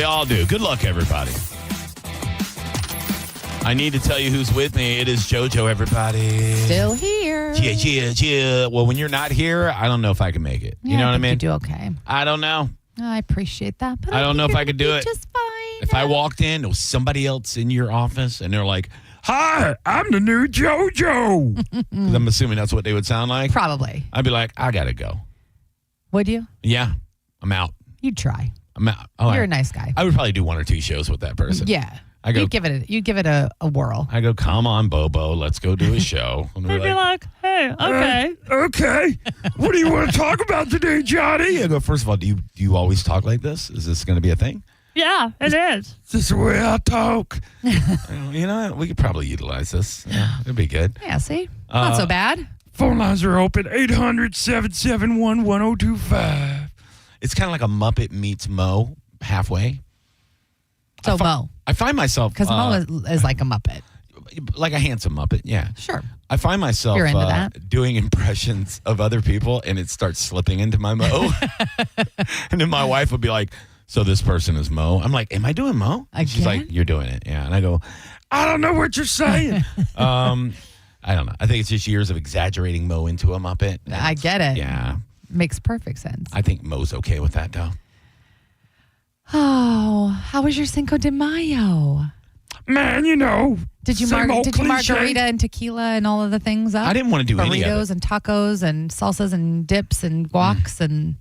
We all do. Good luck, everybody. I need to tell you who's with me. It is JoJo, everybody. Still here. Yeah. Well, when you're not here, I don't know if I can make it. You know what I mean? You do okay. I don't know. I appreciate that. But I don't know if I could do it. Just fine. If I walked in, there was somebody else in your office, and they're like, "Hi, I'm the new JoJo." 'Cause I'm assuming that's what they would sound like. Probably. I'd be like, "I gotta go." Would you? Yeah, I'm out. You'd try. I'm out. Oh, You're a nice guy. I would probably do 1 or 2 shows with that person. Yeah. I go. You'd give it a whirl. I go, "Come on, Bobo, let's go do a show." And They'd be like, "Hey, okay, okay. What do you want to talk about today, Johnny?" I go, "First of all, do you always talk like this? Is this going to be a thing?" Yeah, it is. Is this the way I talk? You know what? We could probably utilize this. Yeah, it'd be good. Yeah, see? Not so bad. Phone lines are open, 800-771-1025. It's kind of like a Muppet meets Mo halfway. So Mo. I find myself... Because Mo is like a Muppet. Like a handsome Muppet, yeah. Sure. I find myself You're into that. doing impressions of other people, and it starts slipping into my Mo. And then my wife would be like, "So this person is Mo?" I'm like, "Am I doing Mo?" And she's like, "You're doing it." Yeah. And I go, "I don't know what you're saying." I don't know. I think it's just years of exaggerating Mo into a Muppet. I get it. Yeah. Makes perfect sense. I think Mo's okay with that, though. Oh, how was your Cinco de Mayo? Man, you know. Did you margarita and tequila and all of the things up? I didn't want to do any of it. Burritos and tacos and salsas and dips and guacs and...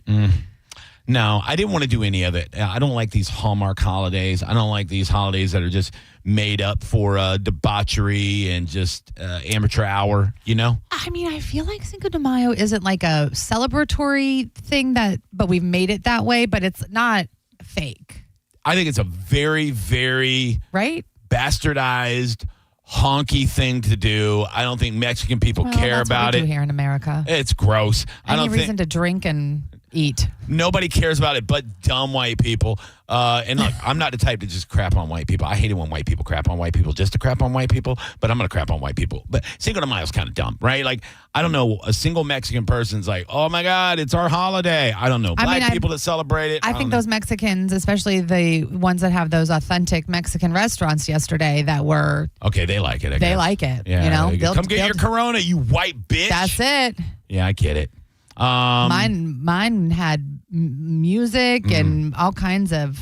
No, I didn't want to do any of it. I don't like these Hallmark holidays. I don't like these holidays that are just made up for debauchery and just amateur hour, you know? I mean, I feel like Cinco de Mayo isn't like a celebratory thing but we've made it that way, but it's not fake. I think it's a very, very... Right? bastardized, honky thing to do. I don't think Mexican people care about it. Here in America, it's gross. Any reason to drink and eat. Nobody cares about it but dumb white people. And look, I'm not the type to just crap on white people. I hate it when white people crap on white people just to crap on white people, but I'm going to crap on white people. But Cinco de Mayo is kind of dumb, right? Like, I don't know, a single Mexican person's like, "Oh my God, it's our holiday." I don't know. Black people that celebrate it. I think those Mexicans, especially the ones that have those authentic Mexican restaurants yesterday that were... Okay, they like it, I guess. They like it. Yeah, you know? Come get your Corona, you white bitch. That's it. Yeah, I get it. Mine had music and all kinds of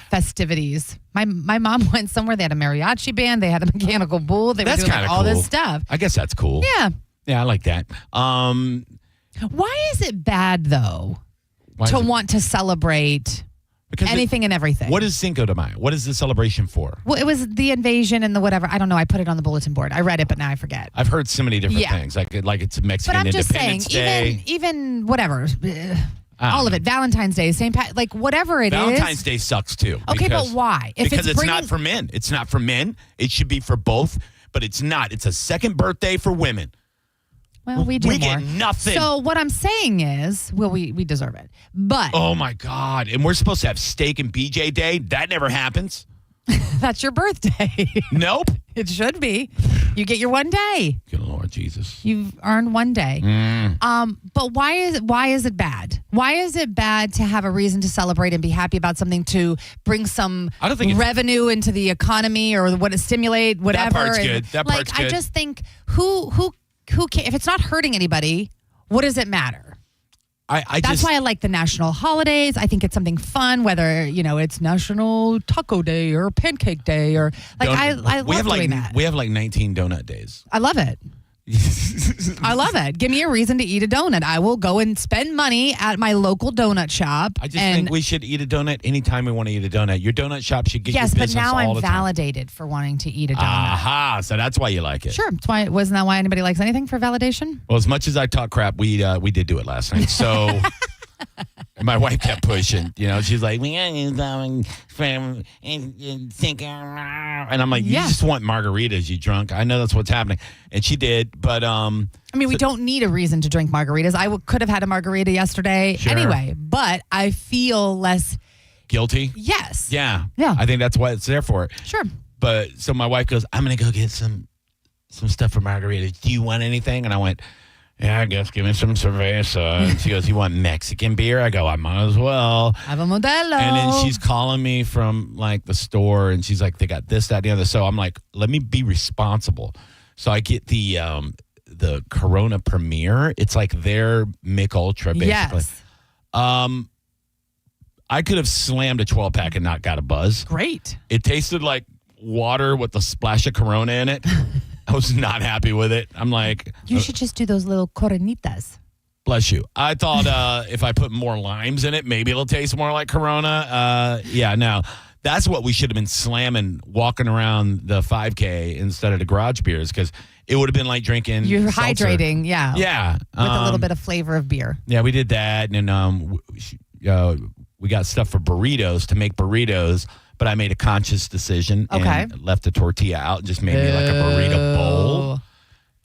festivities. My mom went somewhere. They had a mariachi band. They had a mechanical bull. They were doing all this stuff. I guess that's cool. Yeah. Yeah, I like that. Why is it bad, though, want to celebrate anything and everything? What is Cinco de Mayo? What is the celebration for? Well, it was the invasion and the whatever. I don't know. I put it on the bulletin board. I read it, but now I forget. I've heard so many different things. Like it's Mexican Independence Day. Even whatever. All of it. Valentine's Day, St. Pat, like whatever it Valentine's is. Day sucks too. Okay, but why? Because it's not for men. It's not for men. It should be for both, but it's not. It's a second birthday for women. Well, we do more. We get nothing. So what I'm saying is, well, we deserve it. But oh my God. And we're supposed to have steak and BJ Day. That never happens. That's your birthday. Nope. It should be. You get your one day. Good Lord Jesus. You've earned one day. But why is it bad? Why is it bad to have a reason to celebrate and be happy about something to bring some revenue into the economy or stimulate whatever? That part's good. That part's good. I just think who can, if it's not hurting anybody, what does it matter? That's why I like the national holidays. I think it's something fun, whether it's National Taco Day or Pancake Day or I love doing that. We have like 19 donut days. I love it. I love it. Give me a reason to eat a donut. I will go and spend money at my local donut shop. I just think we should eat a donut anytime we want to eat a donut. Your donut shop should get your business all the time. Yes, but now I'm validated for wanting to eat a donut. Aha, so that's why you like it. Sure. Wasn't that why anybody likes anything for validation? Well, as much as I talk crap, we did do it last night. So my wife kept pushing. She's like, "We ain't going from and think," and I'm like, "You just want margaritas, you drunk." I know that's what's happening, and she did, but we don't need a reason to drink margaritas. I could have had a margarita yesterday anyway, but I feel less guilty. Yes. Yeah. I think that's why it's there for. Sure. But so my wife goes, "I'm gonna go get some stuff for margaritas. Do you want anything?" And I went, Yeah, I guess give me some cerveza. And she goes, you want Mexican beer? I go, I might as well. Have a Modelo. And then she's calling me from like the store, and she's like, they got this, that, and the other. So I'm like, let me be responsible. So I get the Corona Premier. It's like their Mick Ultra, basically. Yes. I could have slammed a 12-pack and not got a buzz. Great. It tasted like water with a splash of Corona in it. I was not happy with it. I'm like... You should just do those little coronitas. Bless you. I thought if I put more limes in it, maybe it'll taste more like Corona. Yeah, no. That's what we should have been slamming walking around the 5K instead of the garage beers, because it would have been like drinking You're seltzer. Hydrating, yeah. Yeah. With a little bit of flavor of beer. Yeah, we did that. And we got stuff for burritos to make burritos, but I made a conscious decision and left the tortilla out and just made me like a burrito bowl.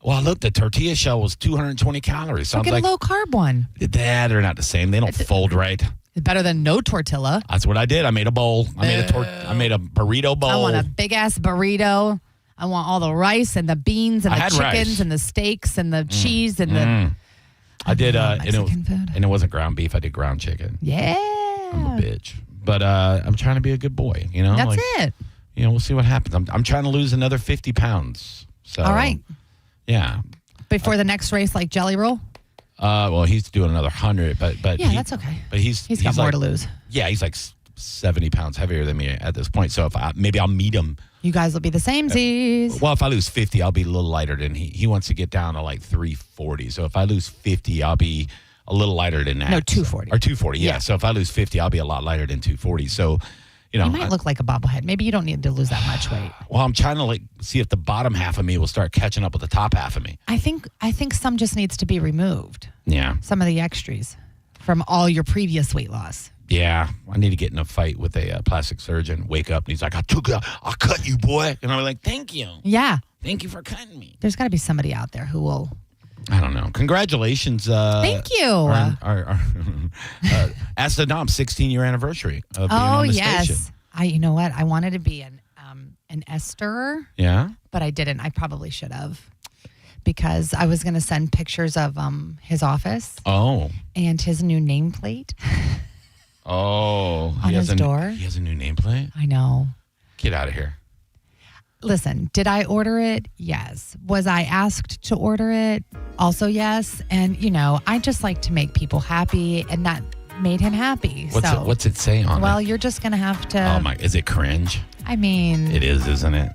Well, look, the tortilla shell was 220 calories. So get a low-carb one. They're not the same. They don't fold right. It's better than no tortilla. That's what I did. I made a bowl. I made a burrito bowl. I want a big-ass burrito. I want all the rice and the beans and the chickens rice. And the steaks and the cheese and the... I did, Mexican food. And it wasn't ground beef. I did ground chicken. Yeah. I'm a bitch. But I'm trying to be a good boy, you know? That's it. You know, we'll see what happens. I'm trying to lose another 50 pounds. So, all right. Yeah. Before the next race, like Jelly Roll? Well, he's doing another 100, but yeah, that's okay. But he's got more like, to lose. Yeah, he's like 70 pounds heavier than me at this point. So if maybe I'll meet him. You guys will be the same Z's. Well, if I lose 50, I'll be a little lighter than he. He wants to get down to like 340. So if I lose 50, I'll be a little lighter than that. No, 240. Or 240, yeah. So if I lose 50, I'll be a lot lighter than 240. So, you know. You might look like a bobblehead. Maybe you don't need to lose that much weight. Well, I'm trying to like see if the bottom half of me will start catching up with the top half of me. I think some just needs to be removed. Yeah. Some of the extras from all your previous weight loss. Yeah. I need to get in a fight with a plastic surgeon, wake up, and he's like, I'll cut you, boy. And I'm like, thank you. Yeah. Thank you for cutting me. There's got to be somebody out there who will. I don't know. Congratulations. Thank you. Ask the Dom 16-year anniversary of being on the station. You know what? I wanted to be an Esther. Yeah. But I didn't. I probably should have. Because I was going to send pictures of his office. Oh. And his new nameplate. Oh. On his door. He has a new nameplate? I know. Get out of here. Listen, did I order it? Yes. Was I asked to order it? Also, yes. And, you know, I just like to make people happy, and that made him happy. What's it say on it? Well, you're just going to have to. Oh, my. Is it cringe? I mean. It is, isn't it?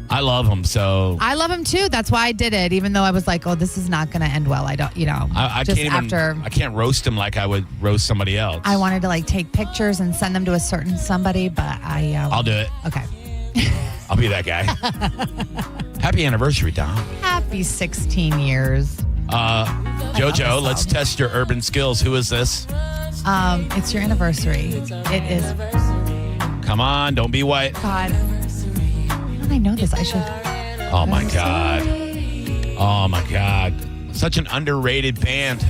I love him, so. I love him, too. That's why I did it, even though I was like, oh, this is not going to end well. I don't, you know. I can't roast him like I would roast somebody else. I wanted to, like, take pictures and send them to a certain somebody, but I'll do it. Okay. I'll be that guy. Happy anniversary, Dom. Happy 16 years. Jojo, let's test your urban skills. Who is this? It's your anniversary. It is. Come on, don't be white. God. I know this. I should. Oh, my God. Oh, my God. Such an underrated band.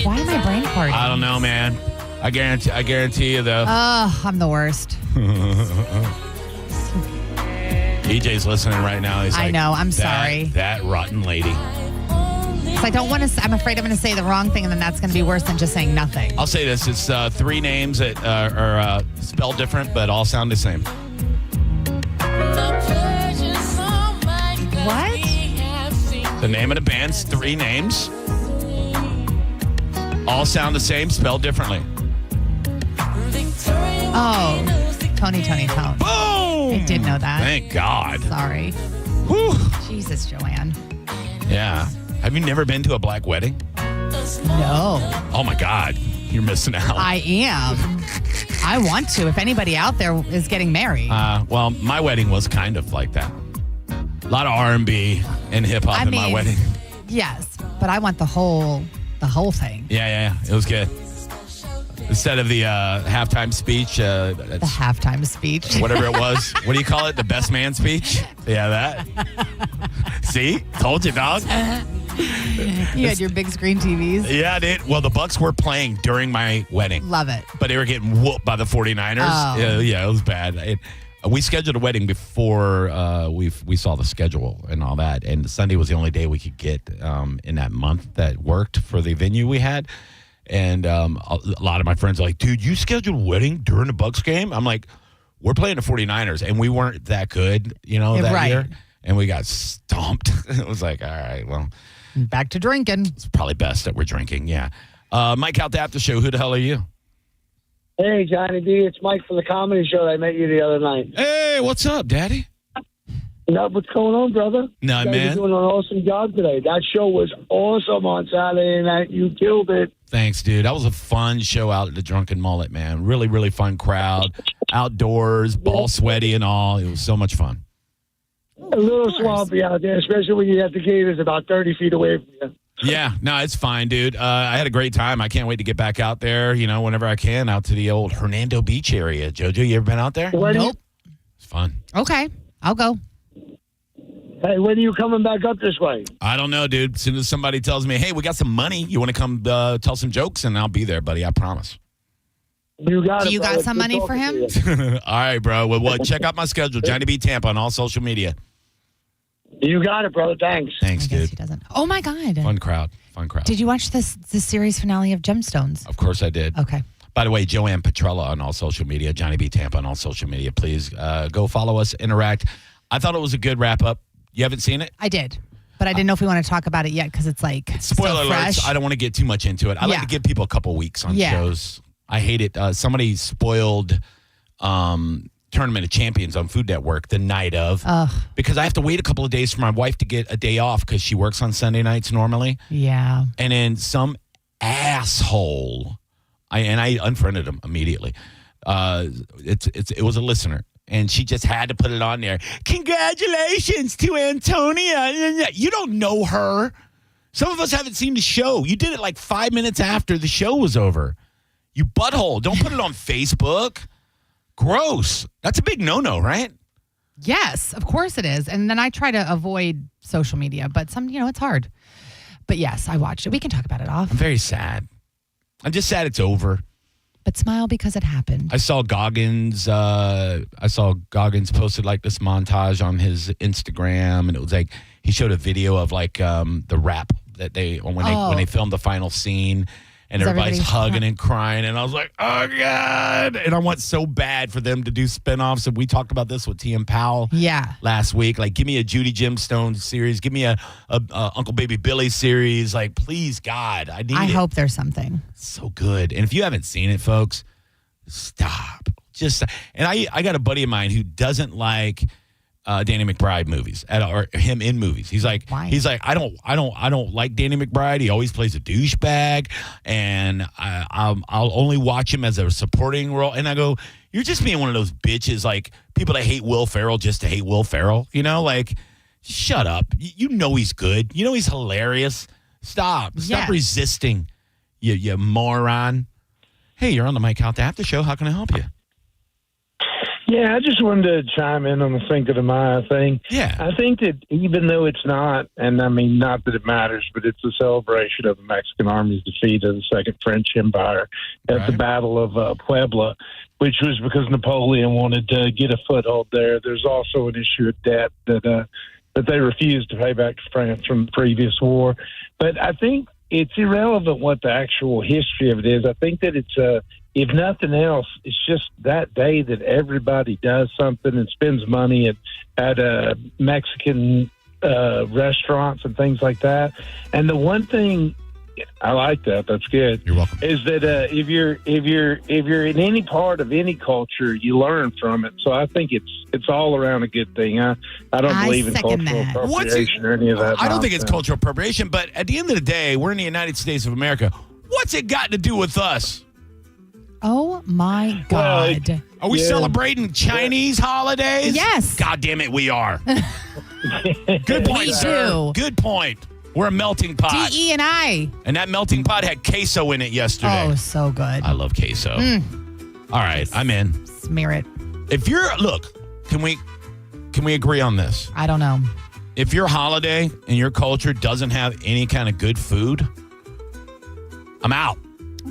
Why am I brain farting? I don't know, man. I guarantee you, though. Oh, I'm the worst. EJ's listening right now. He's like, I know. I'm sorry. That rotten lady. So I don't want to. I'm afraid I'm going to say the wrong thing, and then that's going to be worse than just saying nothing. I'll say this: it's 3 names that are spelled different, but all sound the same. What? The name of the band's 3 names. All sound the same, spelled differently. Oh, Tony. Boom! I did know that. Thank God. Sorry. Whew. Jesus, Joanne. Yeah. Have you never been to a black wedding? No. Oh, my God. You're missing out. I am. I want to. If anybody out there is getting married. Well, my wedding was kind of like that. A lot of R&B and hip-hop in my wedding. Yes, but I want the whole thing. Yeah. It was good. Instead of the halftime speech. The halftime speech. Whatever it was. What do you call it? The best man speech? Yeah, that. See? Told you, dog. You had your big screen TVs. Yeah, I did. Well, the Bucks were playing during my wedding. Love it. But they were getting whooped by the 49ers. Oh. Yeah, it was bad. We scheduled a wedding before we saw the schedule and all that, and Sunday was the only day we could get in that month that worked for the venue we had. And a lot of my friends are like, dude, you scheduled a wedding during the Bucs game? I'm like, we're playing the 49ers, and we weren't that good, that year. And we got stomped. It was like, all right, well. Back to drinking. It's probably best that we're drinking, yeah. Mike out the after show. Who the hell are you? Hey, Johnny B. It's Mike from the comedy show that I met you the other night. Hey, what's up, Daddy? What's going on, brother? No, man. You're doing an awesome job today. That show was awesome on Saturday night. You killed it. Thanks, dude. That was a fun show out at the Drunken Mullet, man. Really, really fun crowd. Outdoors, ball sweaty and all. It was so much fun. A little swampy out there, especially when you have the gators about 30 feet away from you. Yeah, no, it's fine, dude. I had a great time. I can't wait to get back out there, whenever I can, out to the old Hernando Beach area. JoJo, you ever been out there? Nope. It's fun. Okay, I'll go. Hey, when are you coming back up this way? I don't know, dude. As soon as somebody tells me, hey, we got some money, you want to come tell some jokes, and I'll be there, buddy. I promise. You got Do it, you brother. got some money for him? All right, bro. Well, check out my schedule. Johnny B. Tampa on all social media. You got it, brother. Thanks. Thanks, I guess dude. he doesn't. Oh, my God. Fun crowd. Did you watch the series finale of Gemstones? Of course I did. Okay. By the way, Joanne Petrella on all social media, Johnny B. Tampa on all social media. Please go follow us, interact. I thought it was a good wrap-up. You haven't seen it? I did. But I didn't know if we want to talk about it yet because it's like spoiler still fresh. alerts. I don't want to get too much into it. I like to give people a couple weeks on shows. I hate it. Somebody spoiled Tournament of Champions on Food Network the night of because I have to wait a couple of days for my wife to get a day off because she works on Sunday nights normally. Yeah. And then some asshole, I unfriended him immediately. It was a listener. And she just had to put it on there. Congratulations to Antonia. You don't know her. Some of us haven't seen the show. You did it like 5 minutes after the show was over. You butthole. Don't put it on Facebook. Gross. That's a big no-no, right? Yes, of course it is. And then I try to avoid social media, but it's hard. But yes, I watched it. We can talk about it off. I'm very sad. I'm just sad it's over. But smile because it happened. I saw Goggins posted like this montage on his Instagram, and it was like he showed a video of like the rap that when they filmed the final scene, and everybody's hugging and crying, and I was like, oh God! And I want so bad for them to do spinoffs, and we talked about this with TM Powell last week. Like, give me a Judy Gemstone series, give me a Uncle Baby Billy series. Like, please, God, I hope there's something. So good. And if you haven't seen it, folks, stop. I got a buddy of mine who doesn't like Danny McBride movies or him in movies. He's like, why? I don't like Danny McBride. He always plays a douchebag, and I'll only watch him as a supporting role. And I go, you're just being one of those bitches, like people that hate Will Ferrell just to hate Will Ferrell. Like, shut up. You know he's good. You know he's hilarious. Stop resisting. You moron. Hey, you're on the Mike Out the After Show. How can I help you? Yeah, I just wanted to chime in on the Cinco de Mayo thing. Yeah. I think that even though it's not, and I mean, not that it matters, but it's a celebration of the Mexican Army's defeat of the Second French Empire at the Battle of Puebla, which was because Napoleon wanted to get a foothold there. There's also an issue of debt that they refused to pay back to France from the previous war. But I think it's irrelevant what the actual history of it is. I think that it's if nothing else, it's just that day that everybody does something and spends money at Mexican restaurants and things like that. And the one thing I like that's good. You're welcome. Is that if you're in any part of any culture, you learn from it. So I think it's all around a good thing. I don't believe in cultural appropriation or any of that. I don't think it's cultural appropriation, but at the end of the day, we're in the United States of America. What's it got to do with us? Oh my God. Are we celebrating Chinese holidays? Yes. God damn it, we are. Good point, sir. Good point. We're a melting pot. DE&I. And that melting pot had queso in it yesterday. Oh, so good. I love queso. All right, I'm in. Smear it. Can we agree on this? I don't know. If your holiday and your culture doesn't have any kind of good food, I'm out.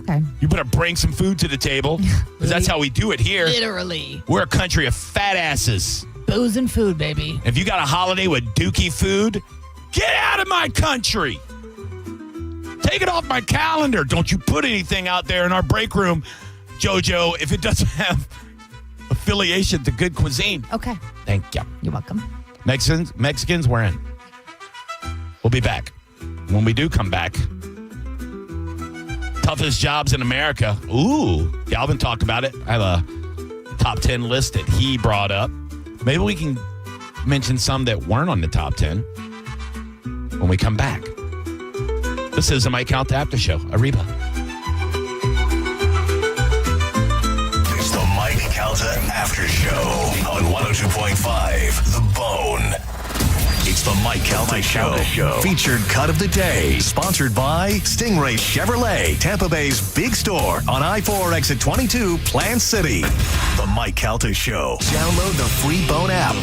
Okay. You better bring some food to the table, because that's how we do it here. Literally. We're a country of fat asses. Booze and food, baby. If you got a holiday with dookie food, get out of my country. Take it off my calendar. Don't you put anything out there in our break room, JoJo, if it doesn't have affiliation to good cuisine. Okay. Thank you. You're welcome. Mexicans, we're in. We'll be back. When we do come back, toughest jobs in America. Ooh, Galvin talked about it. I have a top 10 list that he brought up. Maybe we can mention some that weren't on the top 10 when we come back. This is the Mike Calta After Show. Arriba. It's the Mike Calta After Show on 102.5 The Bone. It's the Mike Calta Show. Featured cut of the day. Sponsored by Stingray Chevrolet, Tampa Bay's big store on I-4 exit 22, Plant City. The Mike Calta Show. Download the free Bone app.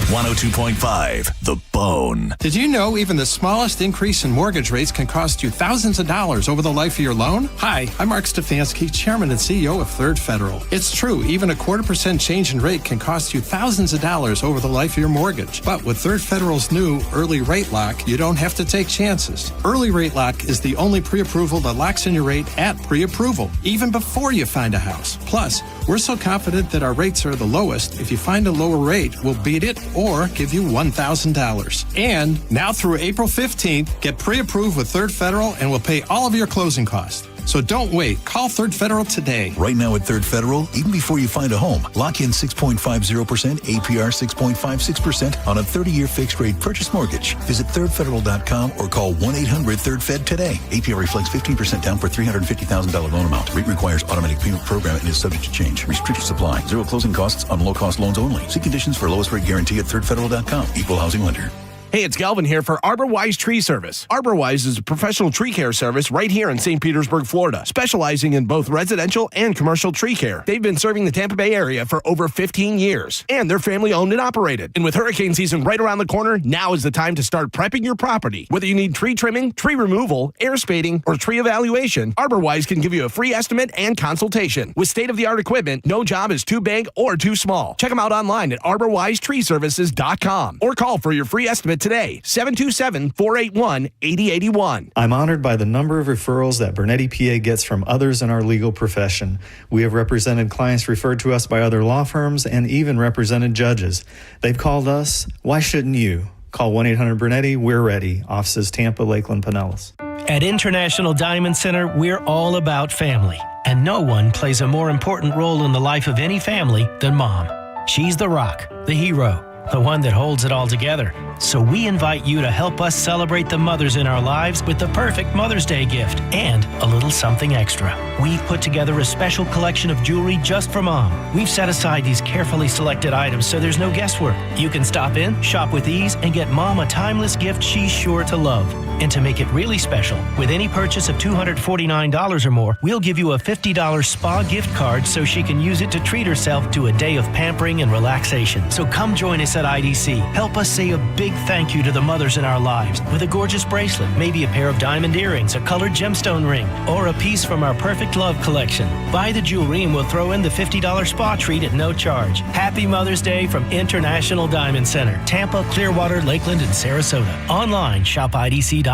102.5 The Bone. Did you know even the smallest increase in mortgage rates can cost you thousands of dollars over the life of your loan? Hi, I'm Mark Stefanski, Chairman and CEO of Third Federal. It's true, even a 0.25% change in rate can cost you thousands of dollars over the life of your mortgage. But with Third Federal's new Early Rate Lock, you don't have to take chances. Early Rate Lock is the only pre-approval that locks in your rate at pre-approval, even before you find a house. Plus, we're so confident that our rates are the lowest, if you find a lower rate, we'll beat it or give you $1,000. And now through April 15th, get pre-approved with Third Federal and we'll pay all of your closing costs. So don't wait. Call Third Federal today. Right now at Third Federal, even before you find a home, lock in 6.50%, APR 6.56% on a 30-year fixed-rate purchase mortgage. Visit thirdfederal.com or call 1-800-3RD-FED today. APR reflects 15% down for $350,000 loan amount. Rate requires automatic payment program and is subject to change. Restrictions apply. Zero closing costs on low-cost loans only. See conditions for lowest rate guarantee at thirdfederal.com. Equal housing lender. Hey, it's Galvin here for ArborWise Tree Service. ArborWise is a professional tree care service right here in St. Petersburg, Florida, specializing in both residential and commercial tree care. They've been serving the Tampa Bay area for over 15 years, and they're family owned and operated. And with hurricane season right around the corner, now is the time to start prepping your property. Whether you need tree trimming, tree removal, air spading, or tree evaluation, ArborWise can give you a free estimate and consultation. With state-of-the-art equipment, no job is too big or too small. Check them out online at arborwisetreeservices.com or call for your free estimate today, 727-481-8081. I'm honored by the number of referrals that Bernetti PA gets from others in our legal profession. We have represented clients referred to us by other law firms and even represented judges. They've called us. Why shouldn't you? Call 1-800-BERNETTI. We're ready. Offices Tampa, Lakeland, Pinellas. At International Diamond Center, we're all about family. And no one plays a more important role in the life of any family than Mom. She's the rock, the hero, the one that holds it all together. So we invite you to help us celebrate the mothers in our lives with the perfect Mother's Day gift and a little something extra. We've put together a special collection of jewelry just for Mom. We've set aside these carefully selected items so there's no guesswork. You can stop in, shop with ease, and get Mom a timeless gift she's sure to love. And to make it really special, with any purchase of $249 or more, we'll give you a $50 spa gift card so she can use it to treat herself to a day of pampering and relaxation. So come join us at IDC. Help us say a big thank you to the mothers in our lives with a gorgeous bracelet, maybe a pair of diamond earrings, a colored gemstone ring, or a piece from our Perfect Love collection. Buy the jewelry and we'll throw in the $50 spa treat at no charge. Happy Mother's Day from International Diamond Center, Tampa, Clearwater, Lakeland, and Sarasota. Online, shopidc.com.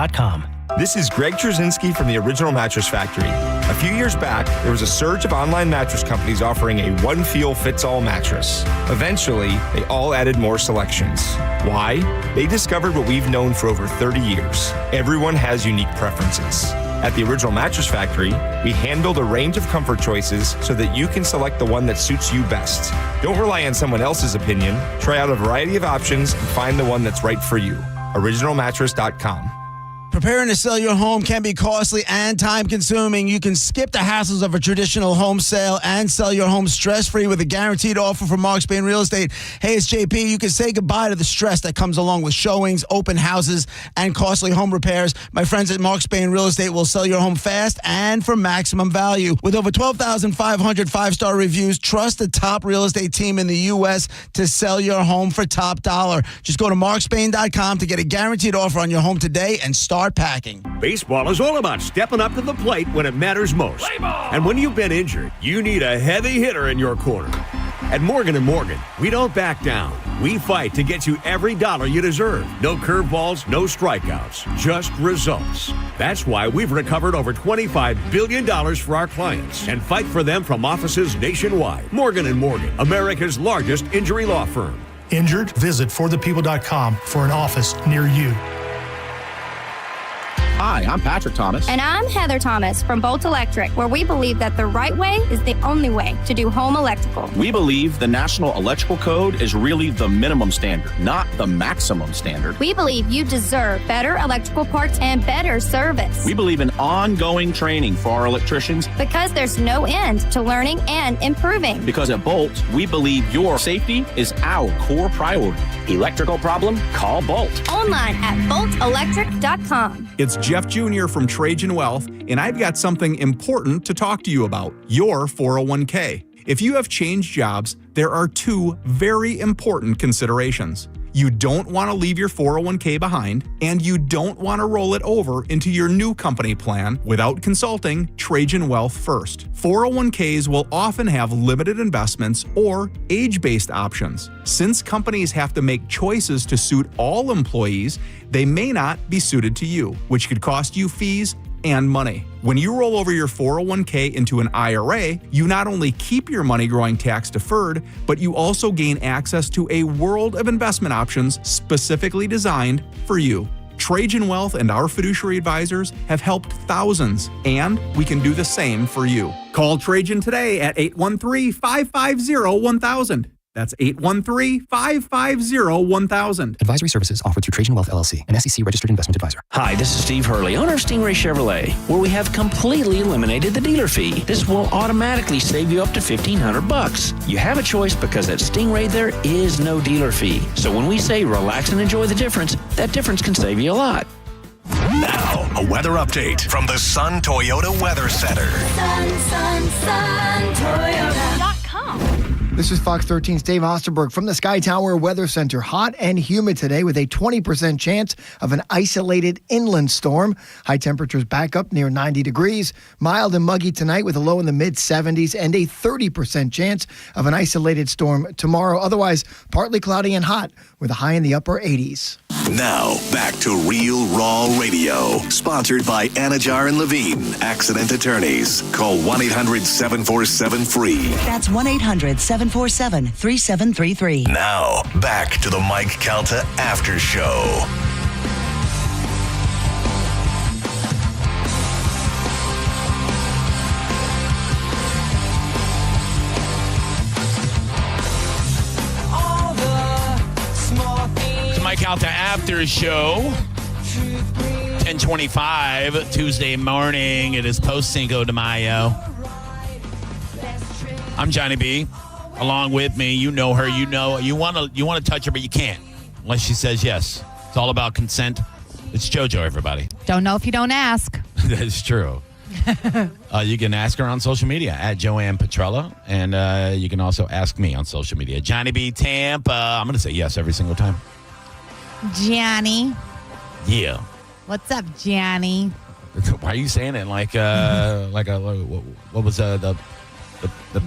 This is Greg Trzynski from the Original Mattress Factory. A few years back, there was a surge of online mattress companies offering a one-feel-fits-all mattress. Eventually, they all added more selections. Why? They discovered what we've known for over 30 years. Everyone has unique preferences. At the Original Mattress Factory, we hand-build a range of comfort choices so that you can select the one that suits you best. Don't rely on someone else's opinion. Try out a variety of options and find the one that's right for you. OriginalMattress.com. Preparing to sell your home can be costly and time-consuming. You can skip the hassles of a traditional home sale and sell your home stress-free with a guaranteed offer from Mark Spain Real Estate. Hey, it's JP. You can say goodbye to the stress that comes along with showings, open houses, and costly home repairs. My friends at Mark Spain Real Estate will sell your home fast and for maximum value. With over 12,500 five-star reviews, trust the top real estate team in the U.S. to sell your home for top dollar. Just go to markspain.com to get a guaranteed offer on your home today and start start packing. Baseball is all about stepping up to the plate when it matters most. And when you've been injured, you need a heavy hitter in your corner. At Morgan & Morgan, we don't back down. We fight to get you every dollar you deserve. No curveballs, no strikeouts, just results. That's why we've recovered over $25 billion for our clients and fight for them from offices nationwide. Morgan & Morgan, America's largest injury law firm. Injured? Visit forthepeople.com for an office near you. Hi, I'm Patrick Thomas. And I'm Heather Thomas from Bolt Electric, where we believe that the right way is the only way to do home electrical. We believe the National Electrical Code is really the minimum standard, not the maximum standard. We believe you deserve better electrical parts and better service. We believe in ongoing training for our electricians. Because there's no end to learning and improving. Because at Bolt, we believe your safety is our core priority. Electrical problem? Call Bolt. Online at boltelectric.com. It's Jeff Jr. from Trajan Wealth, and I've got something important to talk to you about, your 401k. If you have changed jobs, there are two very important considerations. You don't want to leave your 401k behind, and you don't want to roll it over into your new company plan without consulting Trajan Wealth first. 401ks will often have limited investments or age-based options. Since companies have to make choices to suit all employees, they may not be suited to you, which could cost you fees and money. When you roll over your 401k into an IRA, you not only keep your money growing tax deferred, but you also gain access to a world of investment options specifically designed for you. Trajan Wealth and our fiduciary advisors have helped thousands, and we can do the same for you. Call Trajan today at 813-550-1000. That's 813-550-1000. Advisory services offered through Trajan Wealth LLC, an SEC registered investment advisor. Hi, this is Steve Hurley, owner of Stingray Chevrolet, where we have completely eliminated the dealer fee. This will automatically save you up to $1,500. You have a choice because at Stingray there is no dealer fee. So when we say relax and enjoy the difference, that difference can save you a lot. Now, a weather update from the Sun Toyota Weather Center. SunToyota.com. This is Fox 13's Dave Osterberg from the Sky Tower Weather Center. Hot and humid today with a 20% chance of an isolated inland storm. High temperatures back up near 90 degrees. Mild and muggy tonight with a low in the mid-70s and a 30% chance of an isolated storm tomorrow. Otherwise, partly cloudy and hot with a high in the upper 80s. Now, back to Real Raw Radio. Sponsored by Anajar and Levine, accident attorneys. Call 1-800-747-FREE. That's 1-800-747-3733. Now, back to the Mike Calta After Show. Mike Calta After Show, 10:25 Tuesday morning. It is post Cinco de Mayo. I'm Johnny B. Along with me, you know her. You know you want to touch her, but you can't unless she says yes. It's all about consent. It's JoJo, everybody. Don't know if you don't ask. That's true. You can ask her on social media at Joanne Petrella, and you can also ask me on social media. Johnny B. Tampa. I'm going to say yes every single time. Johnny. Yeah. What's up, Johnny? Why are you saying it like what was the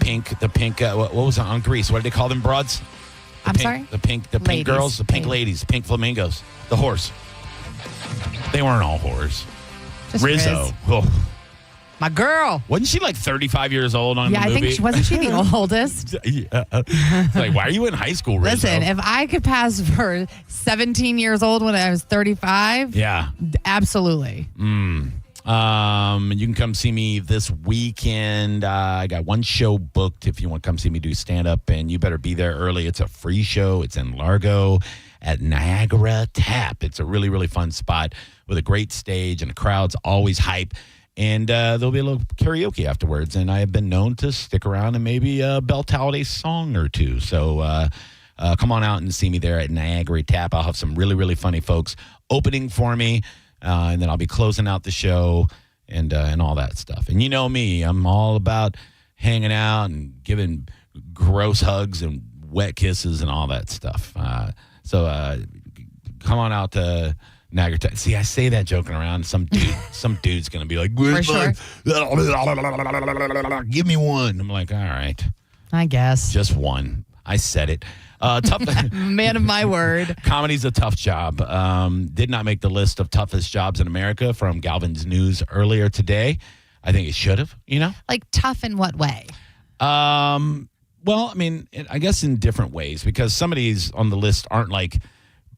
pink what was it on Grease? What did they call them broads? Sorry? The pink Ladies. girls, the pink ladies, pink flamingos, the horse. They weren't all whores. Just Rizzo. Riz. Oh. My girl. Wasn't she like 35 years old on the movie? I think wasn't she the oldest? Yeah. It's like, why are you in high school, Rizzo? Listen, if I could pass for 17 years old when I was 35, yeah, absolutely. You can come see me this weekend. I got one show booked if you want to come see me do stand-up, and you better be there early. It's a free show. It's in Largo at Niagara Tap. It's a really, really fun spot with a great stage, and the crowd's always hype. And there'll be a little karaoke afterwards. And I have been known to stick around and maybe belt out a song or two. So come on out and see me there at Niagara Tap. I'll have some really, really funny folks opening for me. And then I'll be closing out the show and all that stuff. And you know me, I'm all about hanging out and giving gross hugs and wet kisses and all that stuff. So come on out to Now you're see, I say that joking around. Some dude's gonna be like, For sure. give me one. I'm like, all right, I guess. just one. I said it. Tough. Man of my word. Comedy's a tough job. Did not make the list of toughest jobs in America from Galvin's News earlier today. I think it should have. Like tough in what way? Well, I mean, I guess in different ways, because some of these on the list aren't like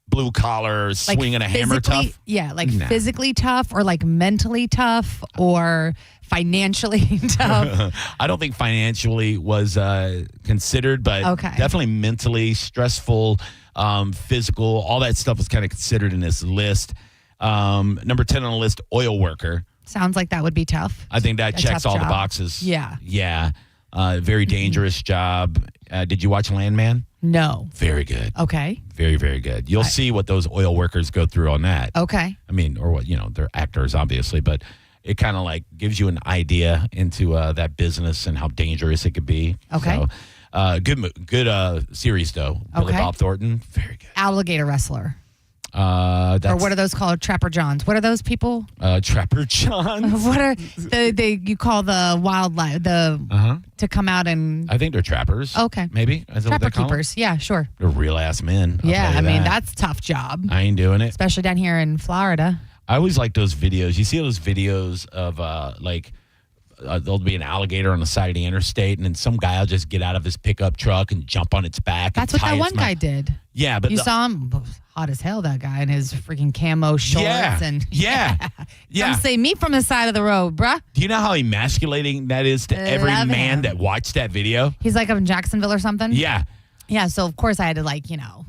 blue collar, swinging a hammer tough. Yeah, like physically tough, or like mentally tough, or financially tough. I don't think financially was considered, but definitely mentally stressful, physical, all that stuff was kind of considered in this list. Number 10 on the list, oil worker. Sounds like that would be tough. I think that A checks tough all the job. boxes. Yeah. Yeah. Very dangerous job. Did you watch Landman? No. Very good. Okay. Very, very good. You'll see what those oil workers go through on that. Okay. I mean, or what, they're actors, obviously, but it kind of like gives you an idea into that business and how dangerous it could be. Okay. So, good series, though. Billy Okay. Bob Thornton, very good. Alligator wrestler. That's, Or what are those called? Trapper Johns. What are those people? Trapper Johns. What are you call the wildlife to come out and? I think they're trappers. Okay. Maybe. Is that what Trapper they call them? keepers. Yeah, sure. They're real ass men. I'll Yeah, tell you I mean that. that's a tough job, I ain't doing it. especially down here in Florida. I always like those videos. You see those videos of there'll be an alligator on the side of the interstate, and then some guy will just get out of his pickup truck and jump on its back. That's and what tie that its one guy did. Yeah, but You saw him, hot as hell. That guy in his freaking camo shorts and yeah. Come say me from the side of the road, bruh. Do you know how emasculating that is to every Love man him. that watched that video? He's like up in Jacksonville or something. Yeah. Yeah. So of course I had to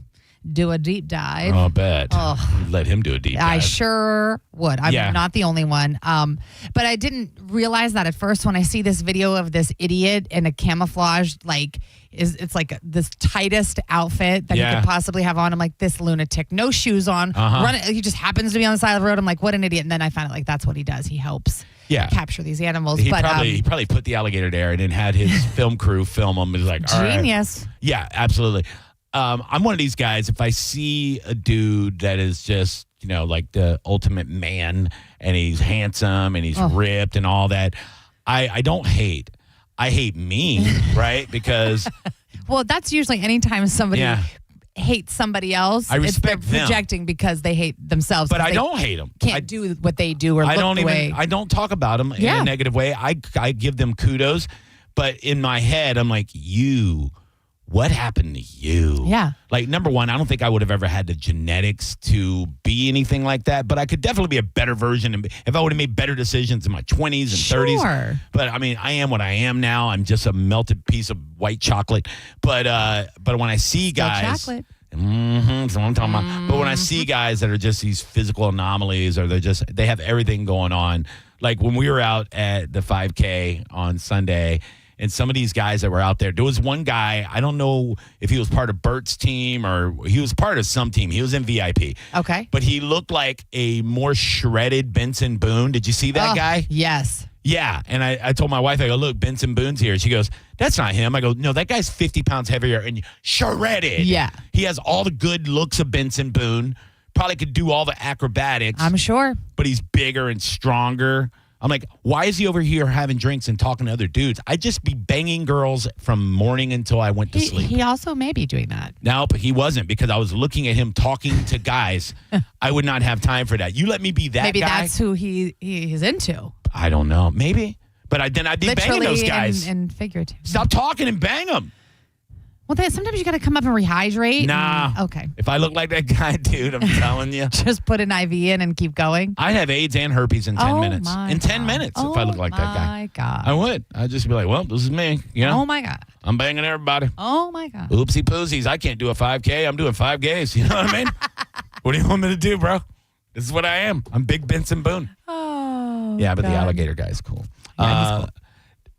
do a deep dive. I'll bet. Oh. Let him do a deep dive. I sure would. I'm Yeah. not the only one. But I didn't realize that at first when I see this video of this idiot in a camouflage, it's like this tightest outfit that he Yeah. could possibly have on. I'm like, this lunatic, no shoes on. He just happens to be on the side of the road. I'm like, what an idiot. And then I found out that's what he does. He helps capture these animals. He but probably put the alligator there and then had his film crew film him. He's like, all right. genius. Yeah, absolutely. I'm one of these guys. If I see a dude that is just, like the ultimate man, and he's handsome and he's ripped and all that, I don't hate. I hate me, right? Because Well, that's usually anytime somebody hates somebody else. I respect they're them. projecting because they hate themselves. But 'cause I they don't hate them. Can't do what they do or I look don't the even. way. I don't talk about them in Yeah. a negative way. I give them kudos, but in my head, I'm like, what happened to you? Yeah. Like, number one, I don't think I would have ever had the genetics to be anything like that, but I could definitely be a better version if I would have made better decisions in my 20s and 30s. Sure. But I mean, I am what I am now. I'm just a melted piece of white chocolate. But when I see Still guys. chocolate. That's what I'm talking about. But when I see guys that are just these physical anomalies, or they have everything going on. Like when we were out at the 5K on Sunday, and some of these guys that were out there was one guy, I don't know if he was part of Bert's team or he was part of some team. He was in VIP. Okay. But he looked like a more shredded Benson Boone. Did you see that guy? Yes. Yeah. And I told my wife, I go, look, Benson Boone's here. She goes, that's not him. I go, no, that guy's 50 pounds heavier and shredded. Yeah. He has all the good looks of Benson Boone. Probably could do all the acrobatics. I'm sure. But he's bigger and stronger. I'm like, why is he over here having drinks and talking to other dudes? I'd just be banging girls from morning until I went to sleep. He also may be doing that. Nope, he wasn't, because I was looking at him talking to guys. I would not have time for that. You let me be that Maybe guy. that's who he's into. I don't know. Maybe. But then I'd be banging those guys. And figurative. Stop talking and bang them. Well, sometimes you got to come up and rehydrate. Nah. Okay. If I look like that guy, dude, I'm telling you. Just put an IV in and keep going. I'd have AIDS and herpes in 10 Oh, minutes. my In 10 God. minutes if I look like that guy. Oh, my God. I would. I'd just be like, well, this is me. Oh, my God. I'm banging everybody. Oh, my God. Oopsie poosies. I can't do a 5K. I'm doing 5 Ks. You know what I mean? What do you want me to do, bro? This is what I am. I'm Big Benson Boone. Oh, Yeah, but God. the alligator guy's cool. Yeah, he's cool.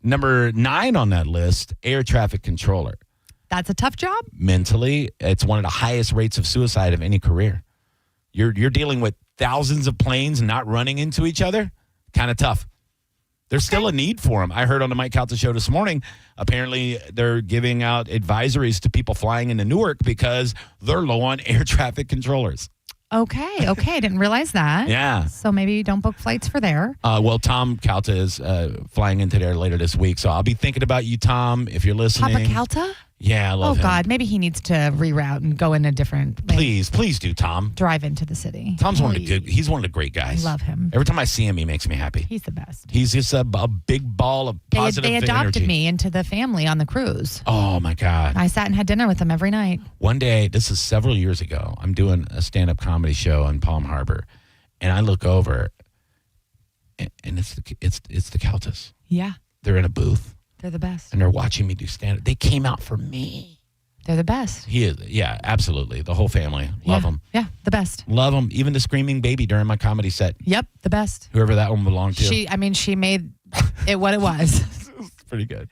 Number 9 on that list, air traffic controller. That's a tough job. Mentally, it's one of the highest rates of suicide of any career. You're dealing with thousands of planes not running into each other. Kind of tough. There's still a need for them. I heard on the Mike Calta show this morning, apparently they're giving out advisories to people flying into Newark because they're low on air traffic controllers. Okay. I didn't realize that. Yeah. So maybe don't book flights for there. Well, Tom Calta is flying into there later this week, so I'll be thinking about you, Tom, if you're listening. Papa Calta? Yeah, I love him. Oh, God. Maybe he needs to reroute and go in a different... Please do, Tom. Drive into the city. Tom's he's one of the great guys. I love him. Every time I see him, he makes me happy. He's the best. He's just a big ball of positive They adopted energy. me into the family on the cruise. Oh, my God. I sat and had dinner with them every night. One day, this is several years ago, I'm doing a stand-up comedy show in Palm Harbor, and I look over, and it's the Caltas. Yeah. They're in a booth. They're the best. And they're watching me do stand-up. They came out for me. They're the best. He is, yeah, absolutely. The whole family. Love them. Yeah, the best. Love them. Even the screaming baby during my comedy set. Yep, the best. Whoever that one belonged to. She made it what it was. Pretty good.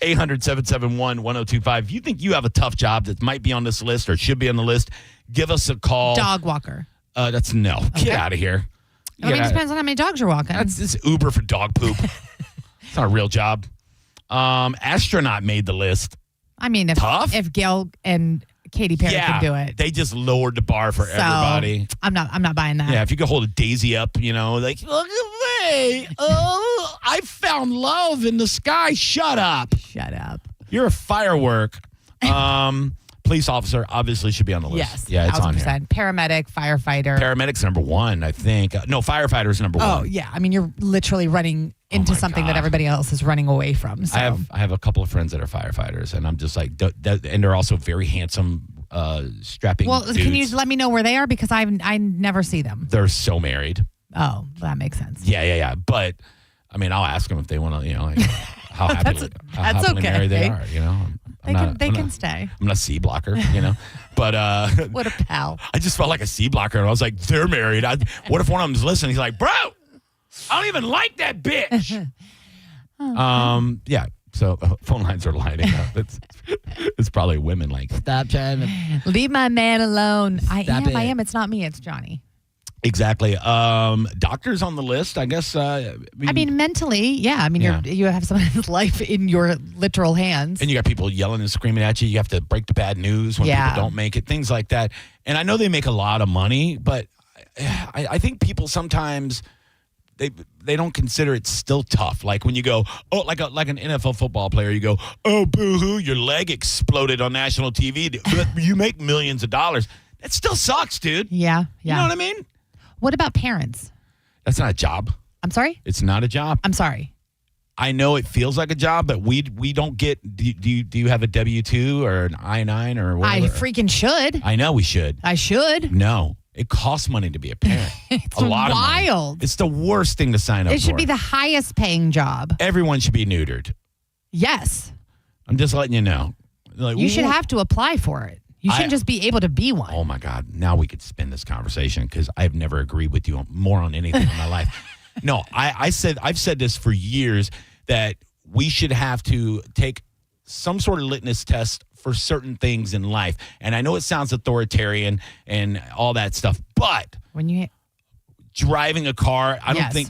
800-771-1025. If you think you have a tough job that might be on this list or should be on the list, give us a call. Dog walker. That's no. Okay. Get out of here. I mean, it depends on how many dogs you're walking. It's Uber for dog poop. It's not a real job. Astronaut made the list. I mean, if Gail and Katy Perry can do it. They just lowered the bar for everybody. I'm not buying that. Yeah, if you could hold a daisy up, like, look at me. Oh, I found love in the sky. Shut up. You're a firework. Police officer obviously should be on the list. Yes. Yeah, it's on here. Paramedic, firefighter. Paramedic's number one, I think. No, firefighter's number one. Oh, yeah. I mean, you're literally running into something that everybody else is running away from. So. I have a couple of friends that are firefighters, and I'm just like, and they're also very handsome, strapping dudes. Can you let me know where they are? Because I never see them. They're so married. Oh, that makes sense. Yeah. But, I mean, I'll ask them if they want to, how happily okay. married they are, They can stay. I'm not a C blocker, but what a pal. I just felt like a C blocker, and I was like, they're married. What if one of them's listening? He's like, bro, I don't even like that bitch. Yeah. So phone lines are lighting up. It's probably women like, stop trying to leave my man alone. I am. It's not me. It's Johnny. Exactly. Doctors on the list, I guess. I mean, mentally, yeah. I mean, you have someone's life in your literal hands. And you got people yelling and screaming at you. You have to break the bad news when people don't make it, things like that. And I know they make a lot of money, but I think people sometimes they don't consider it still tough. Like when you go, oh, like an NFL football player, you go, oh, boo-hoo, your leg exploded on national TV. You make millions of dollars. That still sucks, dude. Yeah. You know what I mean? What about parents? That's not a job. I'm sorry? It's not a job. I'm sorry. I know it feels like a job, but we don't get. Do you have a W-2 or an I-9 or whatever? I freaking should. I know we should. I should. No, it costs money to be a parent. It's a lot wild. Of money. It's the worst thing to sign up for. It should be the highest paying job. Everyone should be neutered. Yes. I'm just letting you know. Like, you should have to apply for it. You shouldn't just be able to be one. Oh, my God. Now we could spin this conversation because I've never agreed with you more on anything in my life. No, I've said this for years that we should have to take some sort of litmus test for certain things in life. And I know it sounds authoritarian and all that stuff, but when you driving a car, I don't think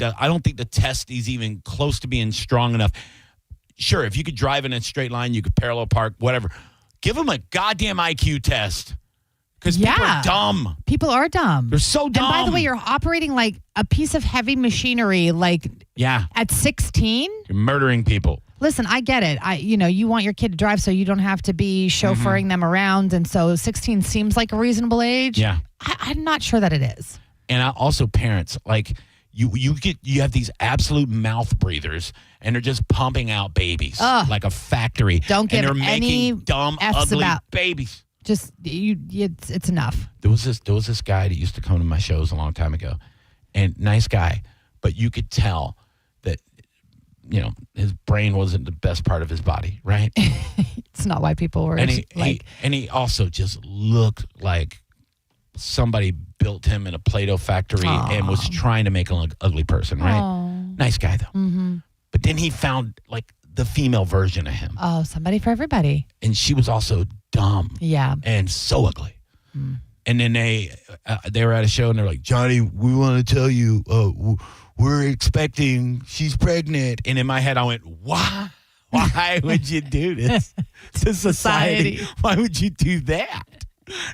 the test is even close to being strong enough. Sure, if you could drive in a straight line, you could parallel park, whatever. Give them a goddamn IQ test. Because people are dumb. People are dumb. They're so dumb. And by the way, you're operating like a piece of heavy machinery, at 16. You're murdering people. Listen, I get it. You want your kid to drive so you don't have to be chauffeuring them around. And so 16 seems like a reasonable age. Yeah. I'm not sure that it is. And also parents, you have these absolute mouth breathers and they're just pumping out babies like a factory. Don't give and they're any making dumb, F's ugly about babies. Just it's enough. There was this guy that used to come to my shows a long time ago, and nice guy, but you could tell that his brain wasn't the best part of his body, right? It's not why people were and he also just looked like somebody built him in a Play-Doh factory and was trying to make him look ugly person, right? Aww. Nice guy though. Mm-hmm. But then he found the female version of him. Oh, somebody for everybody. And she was also dumb. Yeah. And so ugly. Mm. And then they were at a show and they're like, Johnny, we want to tell you, we're expecting, she's pregnant. And in my head, I went, why? Why would you do this to society? Why would you do that?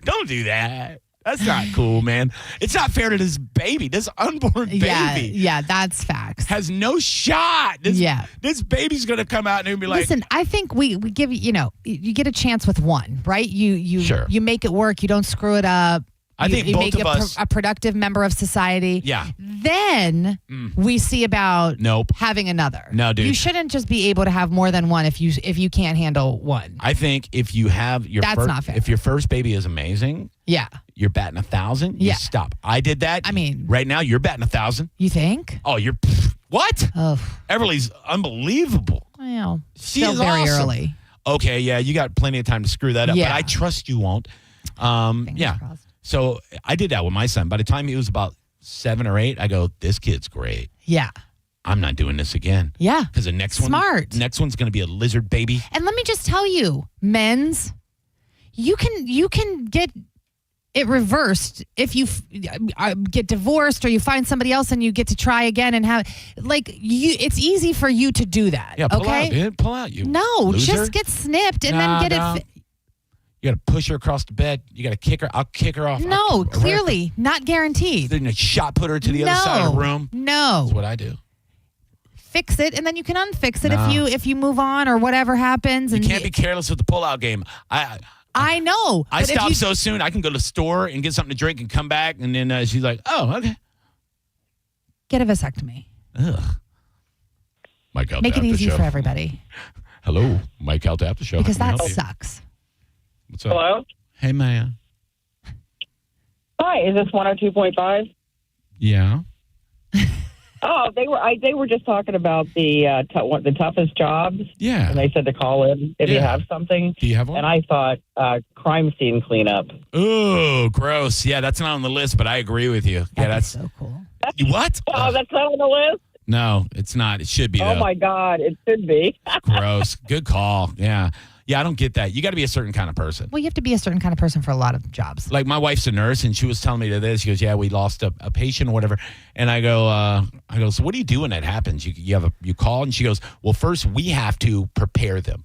Don't do that. That's not cool, man. It's not fair to this baby, this unborn baby. Yeah, that's facts. Has no shot. This baby's going to come out and be like. Listen, I think we give you get a chance with one, right? You make it work. You don't screw it up. I think both make of us a productive member of society. Yeah. Then we see about having another. No, dude. You shouldn't just be able to have more than one if you can't handle one. I think if you have That's not fair. If your first baby is amazing, you're batting 1,000. You stop. I did that. I mean, right now you're batting 1,000. You think? Oh, you're what? Oh, Everly's unbelievable. Well, She's still very awesome. early. Okay, yeah, you got plenty of time to screw that up, but I trust you won't. Yeah. Crossed. So I did that with my son. By the time he was about 7 or 8, I go, this kid's great. Yeah. I'm not doing this again. Yeah. Because the next next one's going to be a lizard baby. And let me just tell you, men's, you can get it reversed if you get divorced or you find somebody else and you get to try again and have it's easy for you to do that. Yeah, pull okay? out, dude. Pull out, you No, loser. just get snipped and then get it. You got to push her across the bed. You got to kick her. I'll kick her off. No, clearly not guaranteed. Then you shot put her to the other side of the room. No, that's what I do. Fix it, and then you can unfix it if you move on or whatever happens. You And can't be careless with the pull-out game. I know. I stopped so soon. I can go to the store and get something to drink and come back, and then she's like, "Oh, okay." Get a vasectomy. Ugh. Mike out Make it after easy show. for everybody. Hello, Mike out after show. Because How can that I help you? sucks. What's up? Hello? Hey, Maya. Hi, is this 102.5? Yeah. Oh, they were just talking about the toughest jobs. Yeah. And they said to call in if you have something. Do you have one? And I thought crime scene cleanup. Oh, gross. Yeah, that's not on the list, but I agree with you. Yeah, that's so cool. What? Oh, that's not on the list? No, it's not. It should be, though. Oh, my God. It should be. Gross. Good call. Yeah. Yeah, I don't get that. You got to be a certain kind of person. Well, you have to be a certain kind of person for a lot of jobs. Like my wife's a nurse, and she was telling me this. She goes, "Yeah, we lost a patient or whatever." And I go, "So what do you do when that happens? You call?" And she goes, "Well, first we have to prepare them,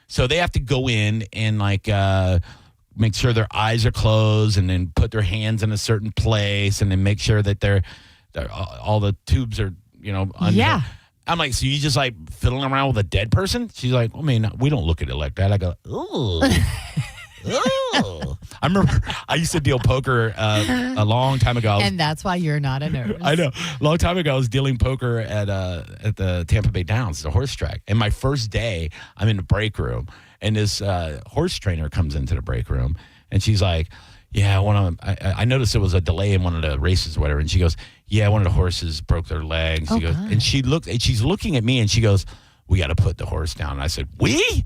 so they have to go in and make sure their eyes are closed, and then put their hands in a certain place, and then make sure that they're all the tubes are under." Yeah. I'm like, so you just like fiddling around with a dead person? She's like, I mean, we don't look at it like that. I go, ooh. Ooh. I remember I used to deal poker a long time ago. And that's why you're not a nurse. I know. A long time ago, I was dealing poker at the Tampa Bay Downs, the horse track. And my first day, I'm in the break room, and this horse trainer comes into the break room, and she's like, yeah, I noticed there was a delay in one of the races or whatever. And she goes, yeah, one of the horses broke their leg. She goes, and she's looking at me, and she goes, we got to put the horse down. And I said, we?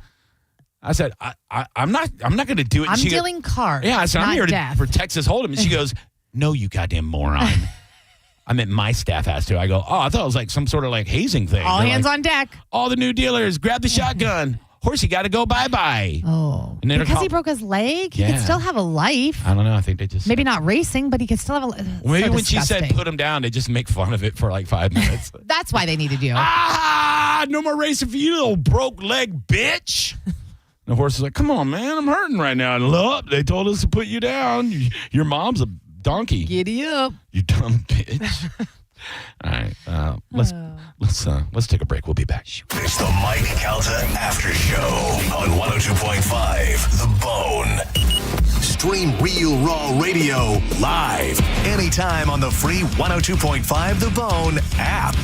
I said, I'm not going to do it. I'm dealing cards. Yeah, I said, I'm here death. for Texas Hold'em. And she goes, no, you goddamn moron. I meant my staff has to. I go, oh, I thought it was like some sort of like hazing thing. All They're hands like, on deck. All the new dealers, grab the shotgun. Horsey got to go bye-bye. Oh. And then because he broke his leg? He could still have a life. I don't know. I think they just... Maybe not racing, but he could still have a life. Maybe when she said put him down, they just make fun of it for like 5 minutes. That's why they needed you. No more racing for you, little broke leg bitch. The horse is like, come on, man. I'm hurting right now. And look, they told us to put you down. Your mom's a donkey. Giddy up. You dumb bitch. All right, let's take a break. We'll be back. It's the Mike Calta After Show on 102.5 The Bone. Stream Real Raw Radio live anytime on the free 102.5 The Bone app.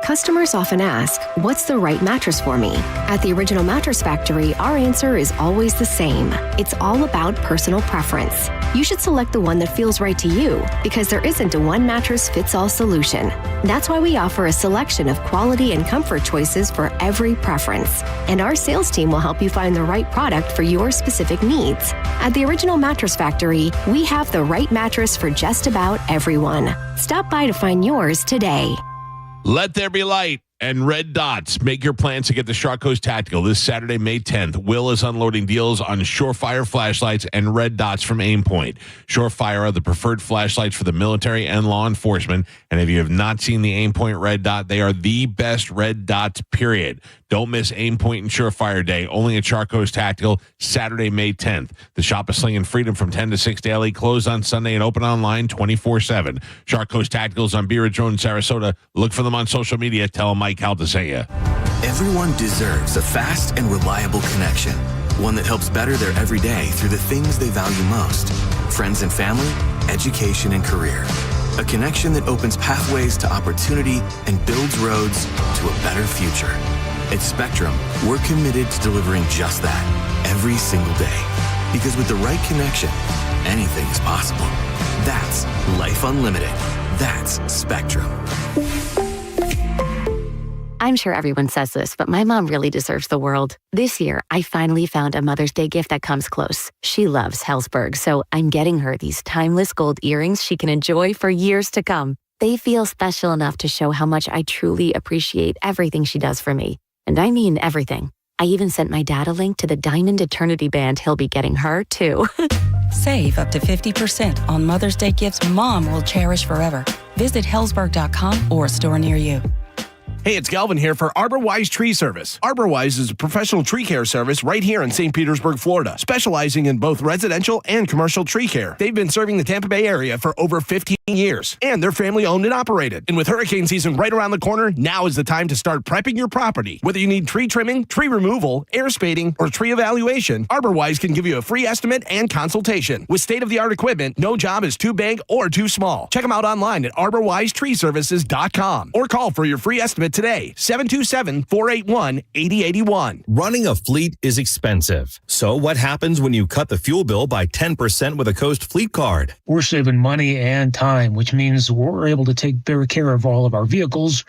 Customers often ask, what's the right mattress for me? At the Original Mattress Factory, our answer is always the same. It's all about personal preference. You should select the one that feels right to you because there isn't a one mattress fits all solution. That's why we offer a selection of quality and comfort choices for every preference. And our sales team will help you find the right product for your specific needs. At the Original Mattress Factory, we have the right mattress for just about everyone. Stop by to find yours today. Let there be light. And Red Dots, make your plans to get the Shark Coast Tactical this Saturday, May 10th. Will is unloading deals on Surefire flashlights and Red Dots from Aimpoint. Surefire are the preferred flashlights for the military and law enforcement. And if you have not seen the Aimpoint Red Dot, they are the best Red Dots, period. Don't miss Aimpoint and Surefire Day, only at Shark Coast Tactical, Saturday, May 10th. The shop is slinging freedom from 10 to 6 daily, closed on Sunday and open online 24/7. Shark Coast Tacticals on Bee Ridge Road in Sarasota. Look for them on social media. Tell them Mike Calta sent you. Everyone deserves a fast and reliable connection, one that helps better their everyday through the things they value most: friends and family, education and career. A connection that opens pathways to opportunity and builds roads to a better future. At Spectrum, we're committed to delivering just that every single day. Because with the right connection, anything is possible. That's Life Unlimited. That's Spectrum. I'm sure everyone says this, but my mom really deserves the world. This year, I finally found a Mother's Day gift that comes close. She loves Hellsberg, so I'm getting her these timeless gold earrings she can enjoy for years to come. They feel special enough to show how much I truly appreciate everything she does for me. And I mean everything. I even sent my dad a link to the Diamond Eternity band he'll be getting her, too. Save up to 50% on Mother's Day gifts Mom will cherish forever. Visit Hellsberg.com or a store near you. Hey, it's Galvin here for ArborWise Tree Service. ArborWise is a professional tree care service right here in St. Petersburg, Florida, specializing in both residential and commercial tree care. They've been serving the Tampa Bay area for over 15 years, and they're family-owned and operated. And with hurricane season right around the corner, now is the time to start prepping your property. Whether you need tree trimming, tree removal, air spading, or tree evaluation, ArborWise can give you a free estimate and consultation. With state-of-the-art equipment, no job is too big or too small. Check them out online at arborwisetreeservices.com or call for your free estimate today, 727-481-8081. Running a fleet is expensive. So what happens when you cut the fuel bill by 10% with a Coast Fleet Card? We're saving money and time, which means we're able to take better care of all of our vehicles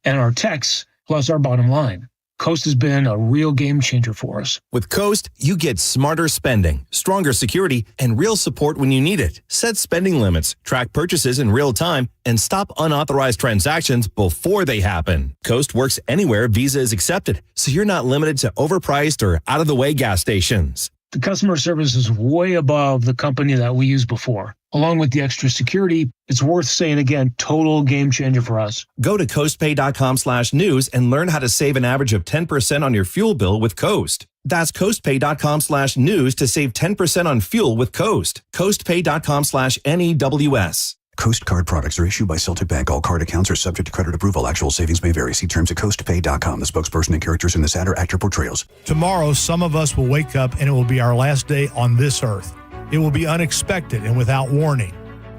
and our techs, plus our bottom line. Coast has been a real game changer for us. With Coast, you get smarter spending, stronger security, and real support when you need it. Set spending limits, track purchases in real time, and stop unauthorized transactions before they happen. Coast works anywhere Visa is accepted, so you're not limited to overpriced or out-of-the-way gas stations. The customer service is way above the company that we used before. Along with the extra security, it's worth saying again, total game changer for us. Go to coastpay.com/news and learn how to save an average of 10% on your fuel bill with Coast. That's coastpay.com/news to save 10% on fuel with Coast. coastpay.com/NEWS. Coast card products are issued by Celtic Bank. All card accounts are subject to credit approval. Actual savings may vary. See terms at coastpay.com. The spokesperson and characters in this ad are actor portrayals. Tomorrow, some of us will wake up and it will be our last day on this earth. It will be unexpected and without warning.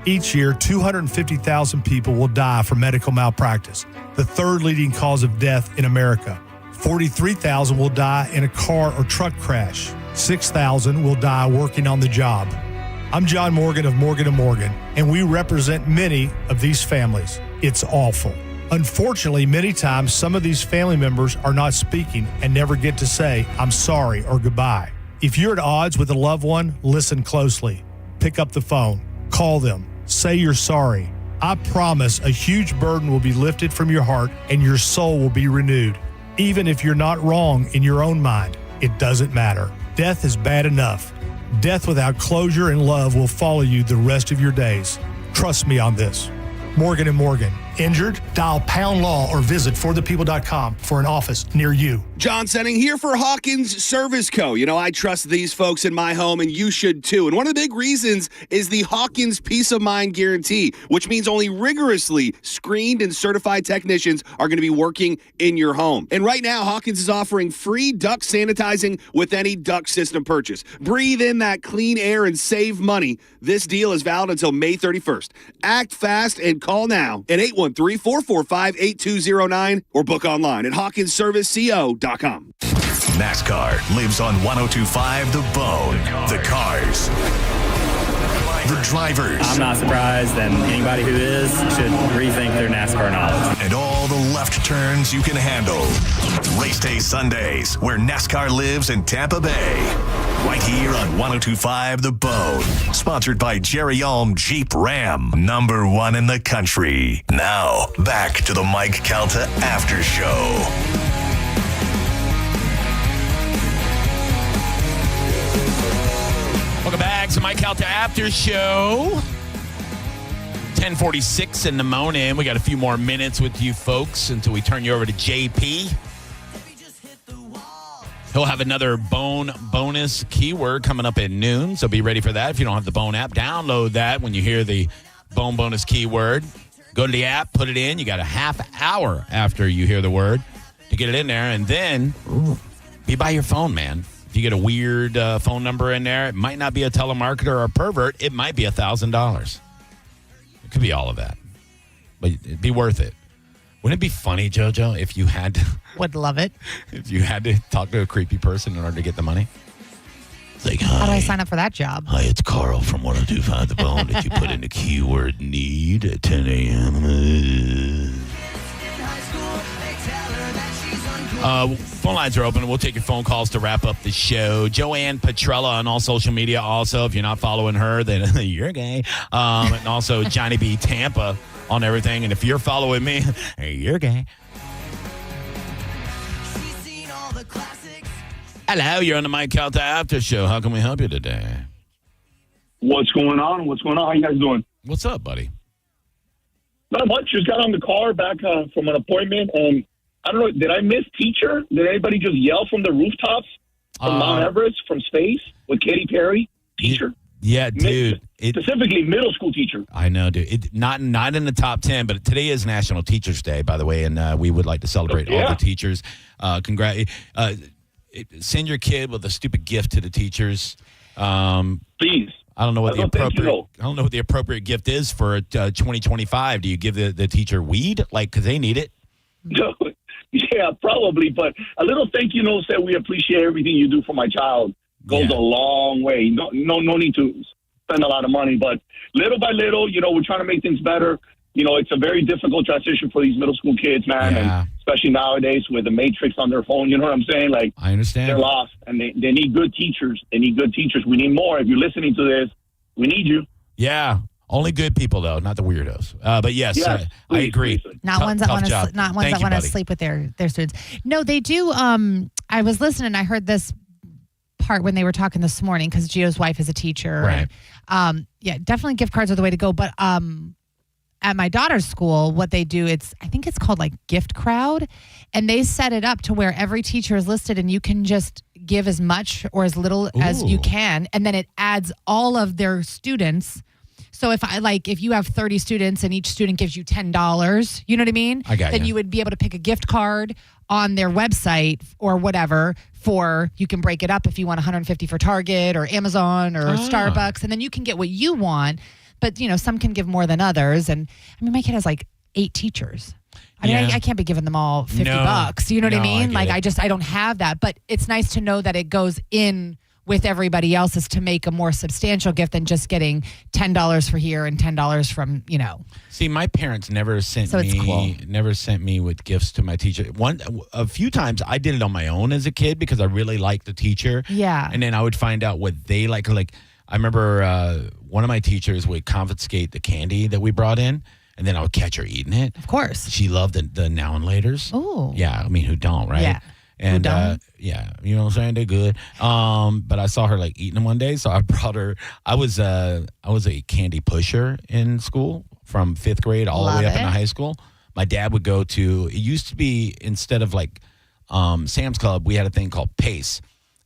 Each year, 250,000 people will die from medical malpractice, the third leading cause of death in America. 43,000 will die in a car or truck crash. 6,000 will die working on the job. I'm John Morgan of Morgan & Morgan, and we represent many of these families. It's awful. Unfortunately, many times, some of these family members are not speaking and never get to say, I'm sorry or goodbye. If you're at odds with a loved one, listen closely. Pick up the phone. Call them. Say you're sorry. I promise a huge burden will be lifted from your heart and your soul will be renewed. Even if you're not wrong in your own mind, it doesn't matter. Death is bad enough. Death without closure and love will follow you the rest of your days. Trust me on this. Morgan & Morgan. Injured? Dial Pound Law or visit forthepeople.com for an office near you. John Senning here for Hawkins Service Co. You know, I trust these folks in my home, and you should too. And one of the big reasons is the Hawkins Peace of Mind Guarantee, which means only rigorously screened and certified technicians are going to be working in your home. And right now, Hawkins is offering free duct sanitizing with any duct system purchase. Breathe in that clean air and save money. This deal is valid until May 31st. Act fast and call now at 813-445-8209 or book online at hawkinsserviceco.com. NASCAR lives on 102.5 The Bone. The Cars. the drivers. I'm not surprised, and anybody who is should rethink their NASCAR knowledge. And all the left turns you can handle. Race Day Sundays, where NASCAR lives in Tampa Bay. Right here on 102.5 The Bone. Sponsored by Jerry Ulm Jeep Ram. #1 in the country. Now, back to the Mike Calta After Show. Welcome back to Mike Calta After Show. 10:46 in the morning. We got a few more minutes with you folks until we turn you over to JP. He'll have another Bone bonus keyword coming up at noon, so be ready for that. If you don't have the Bone app, download that when you hear the Bone bonus keyword. Go to the app, put it in. You got a half hour after you hear the word to get it in there, and then be by your phone, man. If you get a weird phone number in there, it might not be a telemarketer or a pervert. It might be $1,000. It could be all of that, but it'd be worth it. Wouldn't it be funny, JoJo, if you had to... Would love it. If you had to talk to a creepy person in order to get the money? It's like, hi. How do I sign up for that job? Hi, it's Carl from 102.5 The Bone. Did you put in the keyword need at 10 a.m.? Phone lines are open. We'll take your phone calls to wrap up the show. Joanne Petrella on all social media. Also, if you're not following her, then you're gay. And also Johnny B. Tampa on everything. And if you're following me, you're gay. Hello, you're on the Mike Calta After Show. How can we help you today? What's going on? How you guys doing? What's up, buddy? Not much. Just got on the car back from an appointment, and I don't know, did I miss teacher? Did anybody just yell from the rooftops from Mount Everest, from space, with Katy Perry? Teacher? Yeah, dude. Specifically middle school teacher. I know, dude. Not in the top 10, but today is National Teachers Day, by the way, and we would like to celebrate all the teachers. Send your kid with a stupid gift to the teachers. Please. I don't know what the appropriate gift is for 2025. Do you give the teacher weed, because they need it? No. Yeah, probably. But a little thank you note that we appreciate everything you do for my child goes a long way. No need to spend a lot of money, but little by little, we're trying to make things better. It's a very difficult transition for these middle school kids, man, and especially nowadays with the Matrix on their phone. You know what I'm saying? I understand. They're lost, and they need good teachers. We need more. If you're listening to this, we need you. Yeah. Only good people, though, not the weirdos. But yes, I agree. Not ones that want to sleep with their students. No, they do. I was listening. I heard this part when they were talking this morning because Gio's wife is a teacher. Right. And, definitely gift cards are the way to go. But at my daughter's school, what they do, I think it's called Gift Crowd, and they set it up to where every teacher is listed, and you can just give as much or as little as you can, and then it adds all of their students. So if you have 30 students and each student gives you $10, you know what I mean? I got then you would be able to pick a gift card on their website or whatever you can break it up if you want 150 for Target or Amazon or Starbucks, and then you can get what you want. But, some can give more than others. And my kid has 8 teachers. I can't be giving them all $50. You know what I mean? I don't have that. But it's nice to know that it goes in with everybody else's to make a more substantial gift than just getting $10 for here and $10 from, See, my parents never sent me with gifts to my teacher. A few times I did it on my own as a kid because I really liked the teacher. Yeah. And then I would find out what they like. I remember one of my teachers would confiscate the candy that we brought in, and then I would catch her eating it. Of course. She loved the now and laters. Oh. Yeah, who don't, right? Yeah. And you know what I'm saying? They're good. But I saw her eating them one day, so I brought her. I was a candy pusher in school from 5th grade all the way up into high school. My dad would go to. It used to be instead of Sam's Club, we had a thing called Pace,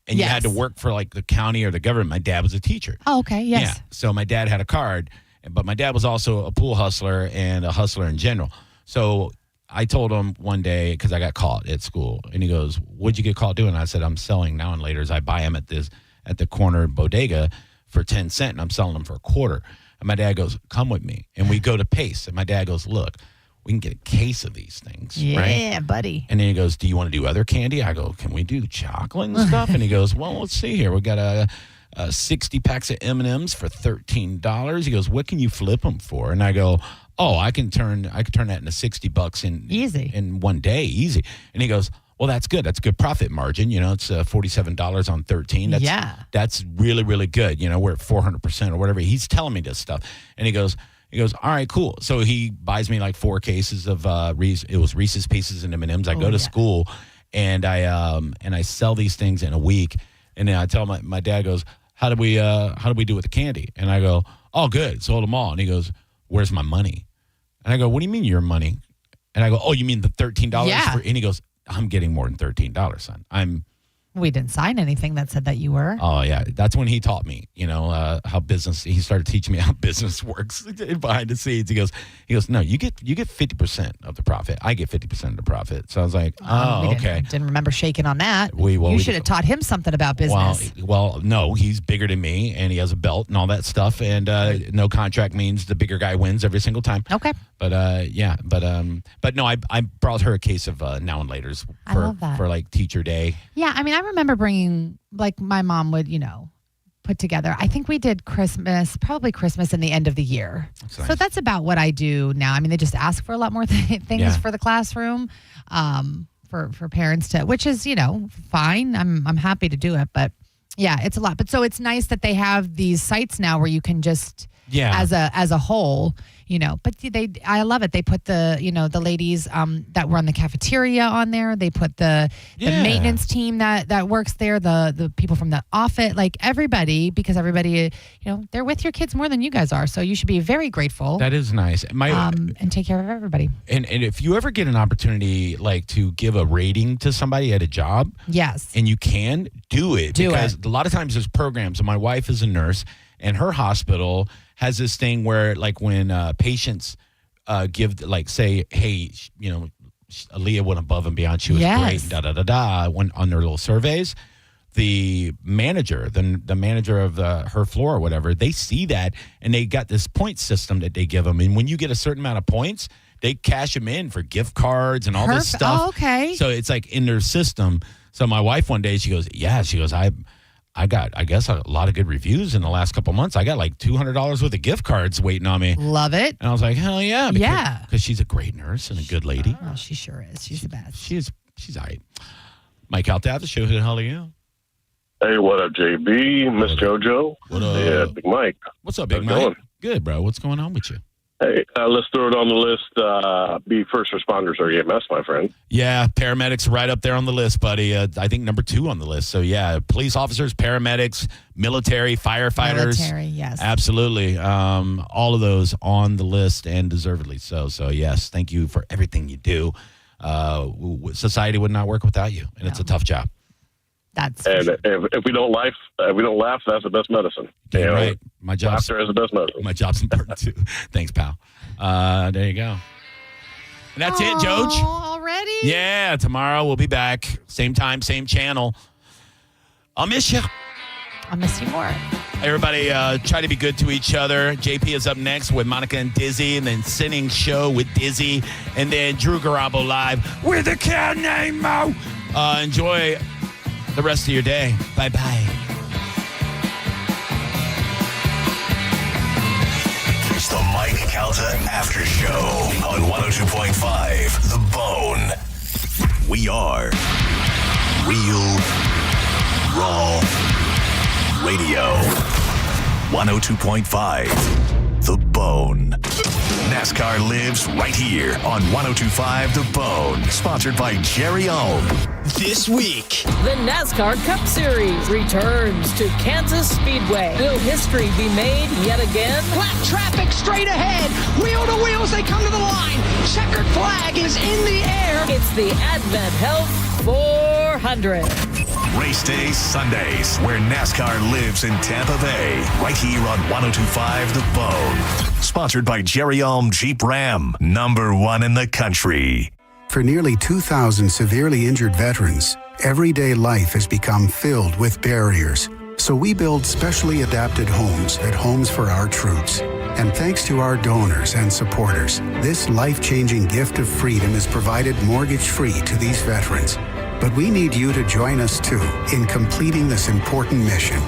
and you had to work for the county or the government. My dad was a teacher. Oh, okay. Yes. Yeah. So my dad had a card, but my dad was also a pool hustler and a hustler in general. So I told him one day, because I got caught at school, and he goes, "What'd you get caught doing?" I said, "I'm selling now and laters. I buy them at the corner bodega for 10 cents, and I'm selling them for $0.25. And my dad goes, "Come with me." And we go to Pace, and my dad goes, "Look, we can get a case of these things, right?" Yeah, buddy. And then he goes, "Do you want to do other candy?" I go, "Can we do chocolate and stuff?" And he goes, "Well, let's see here. We got 60 packs of M&Ms for $13. He goes, what can you flip them for? And I go, oh, I can turn that into $60 in one day, easy. And he goes, well, that's good. That's a good profit margin. It's $47 on 13. That's really, really good. We're at 400% or whatever. He's telling me this stuff. And he goes, all right, cool. So he buys me like 4 cases of Reese's Pieces and M&Ms. I go to school and I sell these things in a week. And then I tell my dad goes, how do we do with the candy? And I go, oh, good. Sold them all. And he goes, where's my money? And I go, what do you mean your money? And I go, oh, you mean the $13? Yeah. And he goes, I'm getting more than $13, son. We didn't sign anything that said that you were. Oh, yeah. That's when he taught me, he started teaching me how business works behind the scenes. He goes, no, you get 50% of the profit. I get 50% of the profit. So I was like, okay. Didn't remember shaking on that. We should have taught him something about business. Well, no, he's bigger than me and he has a belt and all that stuff. And no contract means the bigger guy wins every single time. Okay. But but no, I brought her a case of Now and Laters for like teacher day. Yeah, I remember bringing, like, my mom would, put together. I think we did Christmas in the end of the year. That's nice. So that's about what I do now. They just ask for a lot more things for the classroom, for parents to, which is, fine. I'm happy to do it, but yeah, it's a lot. But so it's nice that they have these sites now where you can just, as a whole, but I love it. They put the ladies that were on the cafeteria on there. They put the maintenance team that works there, the people from the office, like everybody, because everybody, they're with your kids more than you guys are. So you should be very grateful. That is nice. And take care of everybody. And if you ever get an opportunity, like, to give a rating to somebody at a job, yes, and you can do it, because a lot of times there's programs. And my wife is a nurse, and her hospital has this thing where, like, when patients give, like, say, hey, Aaliyah went above and beyond, she was great, when on their little surveys, the manager, the manager of her floor or whatever, they see that, and they got this point system that they give them. And when you get a certain amount of points, they cash them in for gift cards and all this stuff. Oh, okay. So it's like in their system. So my wife one day, she goes, I got, I guess, a lot of good reviews in the last couple months. I got like $200 worth of gift cards waiting on me. Love it. And I was like, hell yeah. Because she's a great nurse and a good lady. Oh, she sure is. She's the best. She's all right. Mike Altav, the show. Who the hell are you? Hey, what up, JB? Miss JoJo? What up? Yeah, Big Mike. What's up, Big Mike? Going? Good, bro. What's going on with you? Hey, let's throw it on the list. Be first responders or EMS, my friend. Yeah, paramedics right up there on the list, buddy. I think number 2 on the list. So, yeah, police officers, paramedics, military, firefighters. Military, yes. Absolutely. All of those on the list, and deservedly so. So, yes, thank you for everything you do. Society would not work without you, and it's a tough job. That's and if we don't laugh, that's the best medicine. Yeah, right. My job. Laughter is the best medicine. My job's important too. Thanks, pal. There you go. And that's it, Joj. Already? Yeah. Tomorrow we'll be back. Same time, same channel. I'll miss you. I'll miss you more. Everybody, try to be good to each other. JP is up next with Monica and Dizzy, and then Sinning Show with Dizzy, and then Drew Garabo live with a cat named Mo. Enjoy the rest of your day. Bye-bye. It's the Mike Calta After Show on 102.5 The Bone. We are Real Raw Radio. 102.5 The Bone. NASCAR lives right here on 102.5 The Bone. Sponsored by Jerry Ohm. This week, the NASCAR Cup Series returns to Kansas Speedway. Will history be made yet again? Black traffic straight ahead. Wheel to wheel as they come to the line. Checkered flag is in the air. It's the Advent Health 400. Race days Sundays, where NASCAR lives in Tampa Bay. Right here on 102.5 The Bone. Sponsored by Jerry Ohm Jeep Ram. #1 in the country. For nearly 2,000 severely injured veterans, everyday life has become filled with barriers. So we build specially adapted homes at Homes for Our Troops. And thanks to our donors and supporters, this life-changing gift of freedom is provided mortgage-free to these veterans. But we need you to join us, too, in completing this important mission.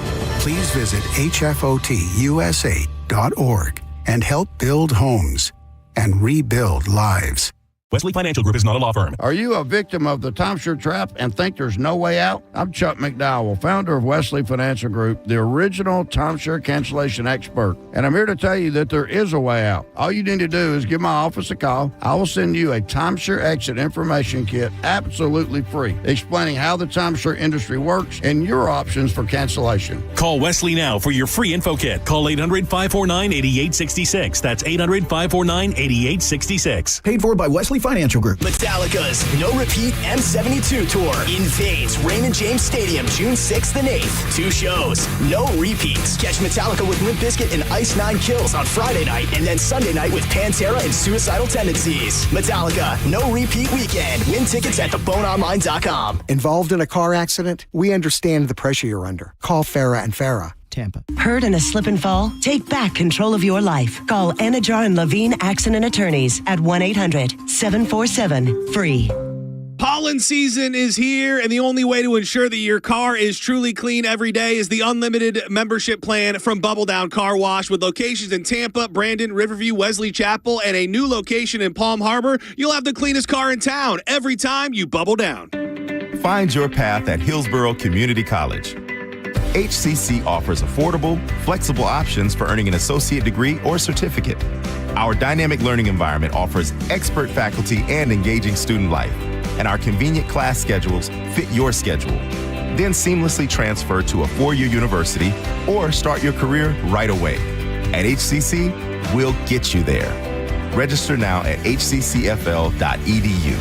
please visit hfotusa.org and help build homes and rebuild lives. Wesley Financial Group is not a law firm. Are you a victim of the timeshare trap and think there's no way out? I'm Chuck McDowell, founder of Wesley Financial Group, the original timeshare cancellation expert. And I'm here to tell you that there is a way out. All you need to do is give my office a call. I will send you a timeshare exit information kit absolutely free, explaining how the timeshare industry works and your options for cancellation. Call Wesley now for your free info kit. Call 800-549-8866. That's 800-549-8866. Paid for by Wesley Financial Group. Metallica's No Repeat M72 Tour invades Raymond James Stadium June 6th and 8th. 2 shows, no repeats. Catch Metallica with Limp Bizkit and Ice Nine Kills on Friday night, and then Sunday night with Pantera and Suicidal Tendencies. Metallica, no repeat weekend. Win tickets at theboneonline.com. Involved in a car accident? We understand the pressure you're under. Call Farah and Farah. Tampa. Hurt in a slip and fall? Take back control of your life. Call Anajar and Levine Accident Attorneys at 1-800-747-FREE. Pollen season is here, and the only way to ensure that your car is truly clean every day is the unlimited membership plan from Bubble Down Car Wash. With locations in Tampa, Brandon, Riverview, Wesley Chapel, and a new location in Palm Harbor, you'll have the cleanest car in town every time you bubble down. Find your path at Hillsborough Community College. HCC offers affordable, flexible options for earning an associate degree or certificate. Our dynamic learning environment offers expert faculty and engaging student life, and our convenient class schedules fit your schedule. Then seamlessly transfer to a 4-year university or start your career right away. At HCC, we'll get you there. Register now at hccfl.edu.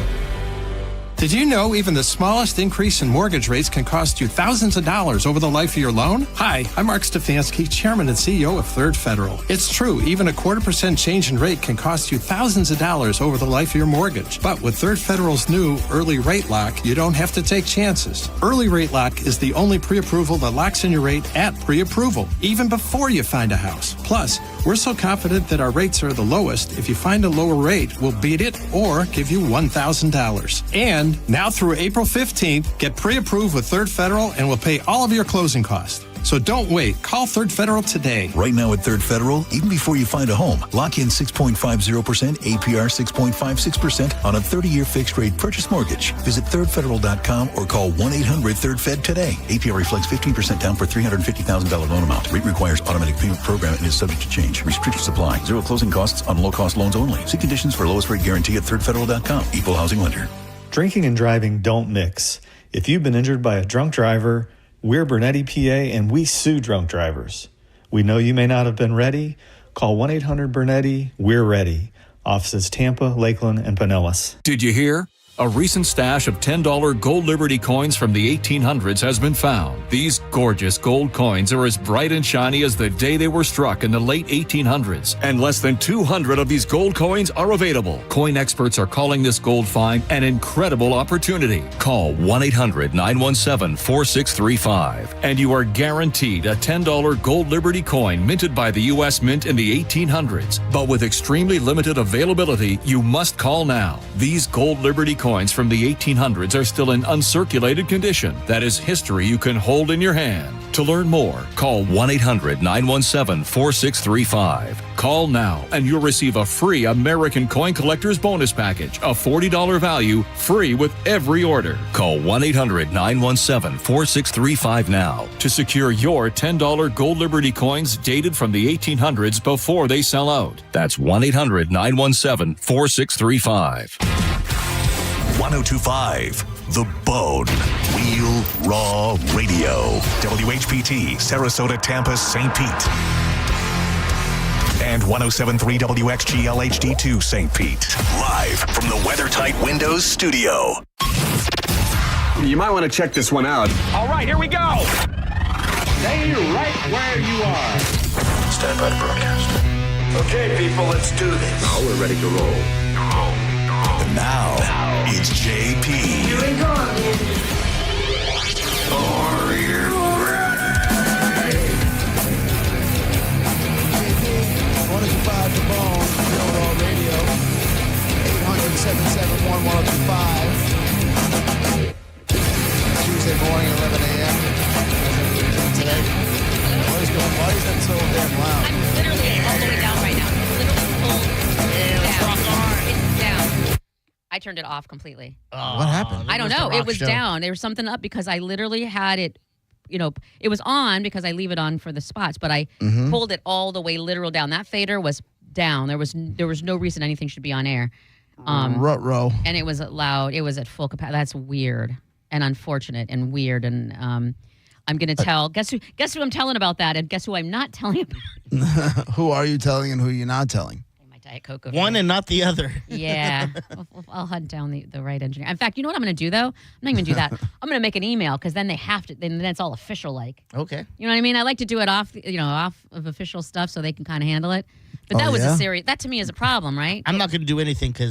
Did you know even the smallest increase in mortgage rates can cost you thousands of dollars over the life of your loan? Hi, I'm Mark Stefanski, Chairman and CEO of Third Federal. It's true, even a 0.25% change in rate can cost you thousands of dollars over the life of your mortgage. But with Third Federal's new Early Rate Lock, you don't have to take chances. Early Rate Lock is the only pre-approval that locks in your rate at pre-approval, even before you find a house. Plus, we're so confident that our rates are the lowest, if you find a lower rate, we'll beat it or give you $1,000. And now through April 15th, get pre-approved with Third Federal and we'll pay all of your closing costs. So don't wait. Call Third Federal today. Right now at Third Federal, even before you find a home, lock in 6.50%, APR 6.56% on a 30-year fixed-rate purchase mortgage. Visit thirdfederal.com or call 1-800-3RD-FED today. APR reflects 15% down for $350,000 loan amount. Rate requires automatic payment program and is subject to change. Restrictions apply. Zero closing costs on low-cost loans only. See conditions for lowest rate guarantee at thirdfederal.com. Equal housing lender. Drinking and driving don't mix. If you've been injured by a drunk driver, we're Bernetti PA and we sue drunk drivers. We know you may not have been ready. Call 1-800-BERNETTI. We're ready. Offices Tampa, Lakeland, and Pinellas. Did you hear? A recent stash of $10 gold Liberty coins from the 1800s has been found. These gorgeous gold coins are as bright and shiny as the day they were struck in the late 1800s. And less than 200 of these gold coins are available. Coin experts are calling this gold find an incredible opportunity. Call 1-800-917-4635 and you are guaranteed a $10 gold Liberty coin minted by the U.S. Mint in the 1800s. But with extremely limited availability, you must call now. These gold Liberty coins from the 1800s are still in uncirculated condition. That is history you can hold in your hand. To learn more, call 1-800-917-4635. Call now and you'll receive a free American Coin Collector's Bonus Package, a $40 value, free with every order. Call 1-800-917-4635 now to secure your $10 gold Liberty coins dated from the 1800s before they sell out. That's 1-800-917-4635. 1025 The Bone. Real Raw Radio. WHPT, Sarasota, Tampa, St. Pete. And 107.3 WXGL HD2 St. Pete. Live from the WeatherTight Windows studio. You might want to check this one out. All right, here we go. Stay right where you are. Stand by to broadcast. Okay, people, let's do this. Now we're ready to roll. And now, it's JP. Here we go. Are you ready? 105 The Bone, Real Raw Radio. 800-771-1025. Tuesday morning, 11 a.m. Today. going? Why is that so damn loud? I'm literally all the way down right now. It's literally pulled down. It's down. I turned it off completely. What happened? I don't know. It was down. There was something up because I literally had it, it was on because I leave it on for the spots, but I pulled it all the way literal down. That fader was down. There was no reason anything should be on air. Ruh-roh. And it was loud. It was at full capacity. That's weird and unfortunate and weird. And I'm going to tell. Guess who I'm telling about that, and guess who I'm not telling about. Who are you telling and who you're not telling? My Diet Coke. One and not the other. Yeah. I'll hunt down the right engineer. In fact, you know what I'm going to do, though? I'm not even going to do that. I'm going to make an email because then they have to. Then it's all official like. Okay. You know what I mean? I like to do it off of official stuff so they can kind of handle it. But that was a serious. That to me is a problem, right? I'm not going to do anything because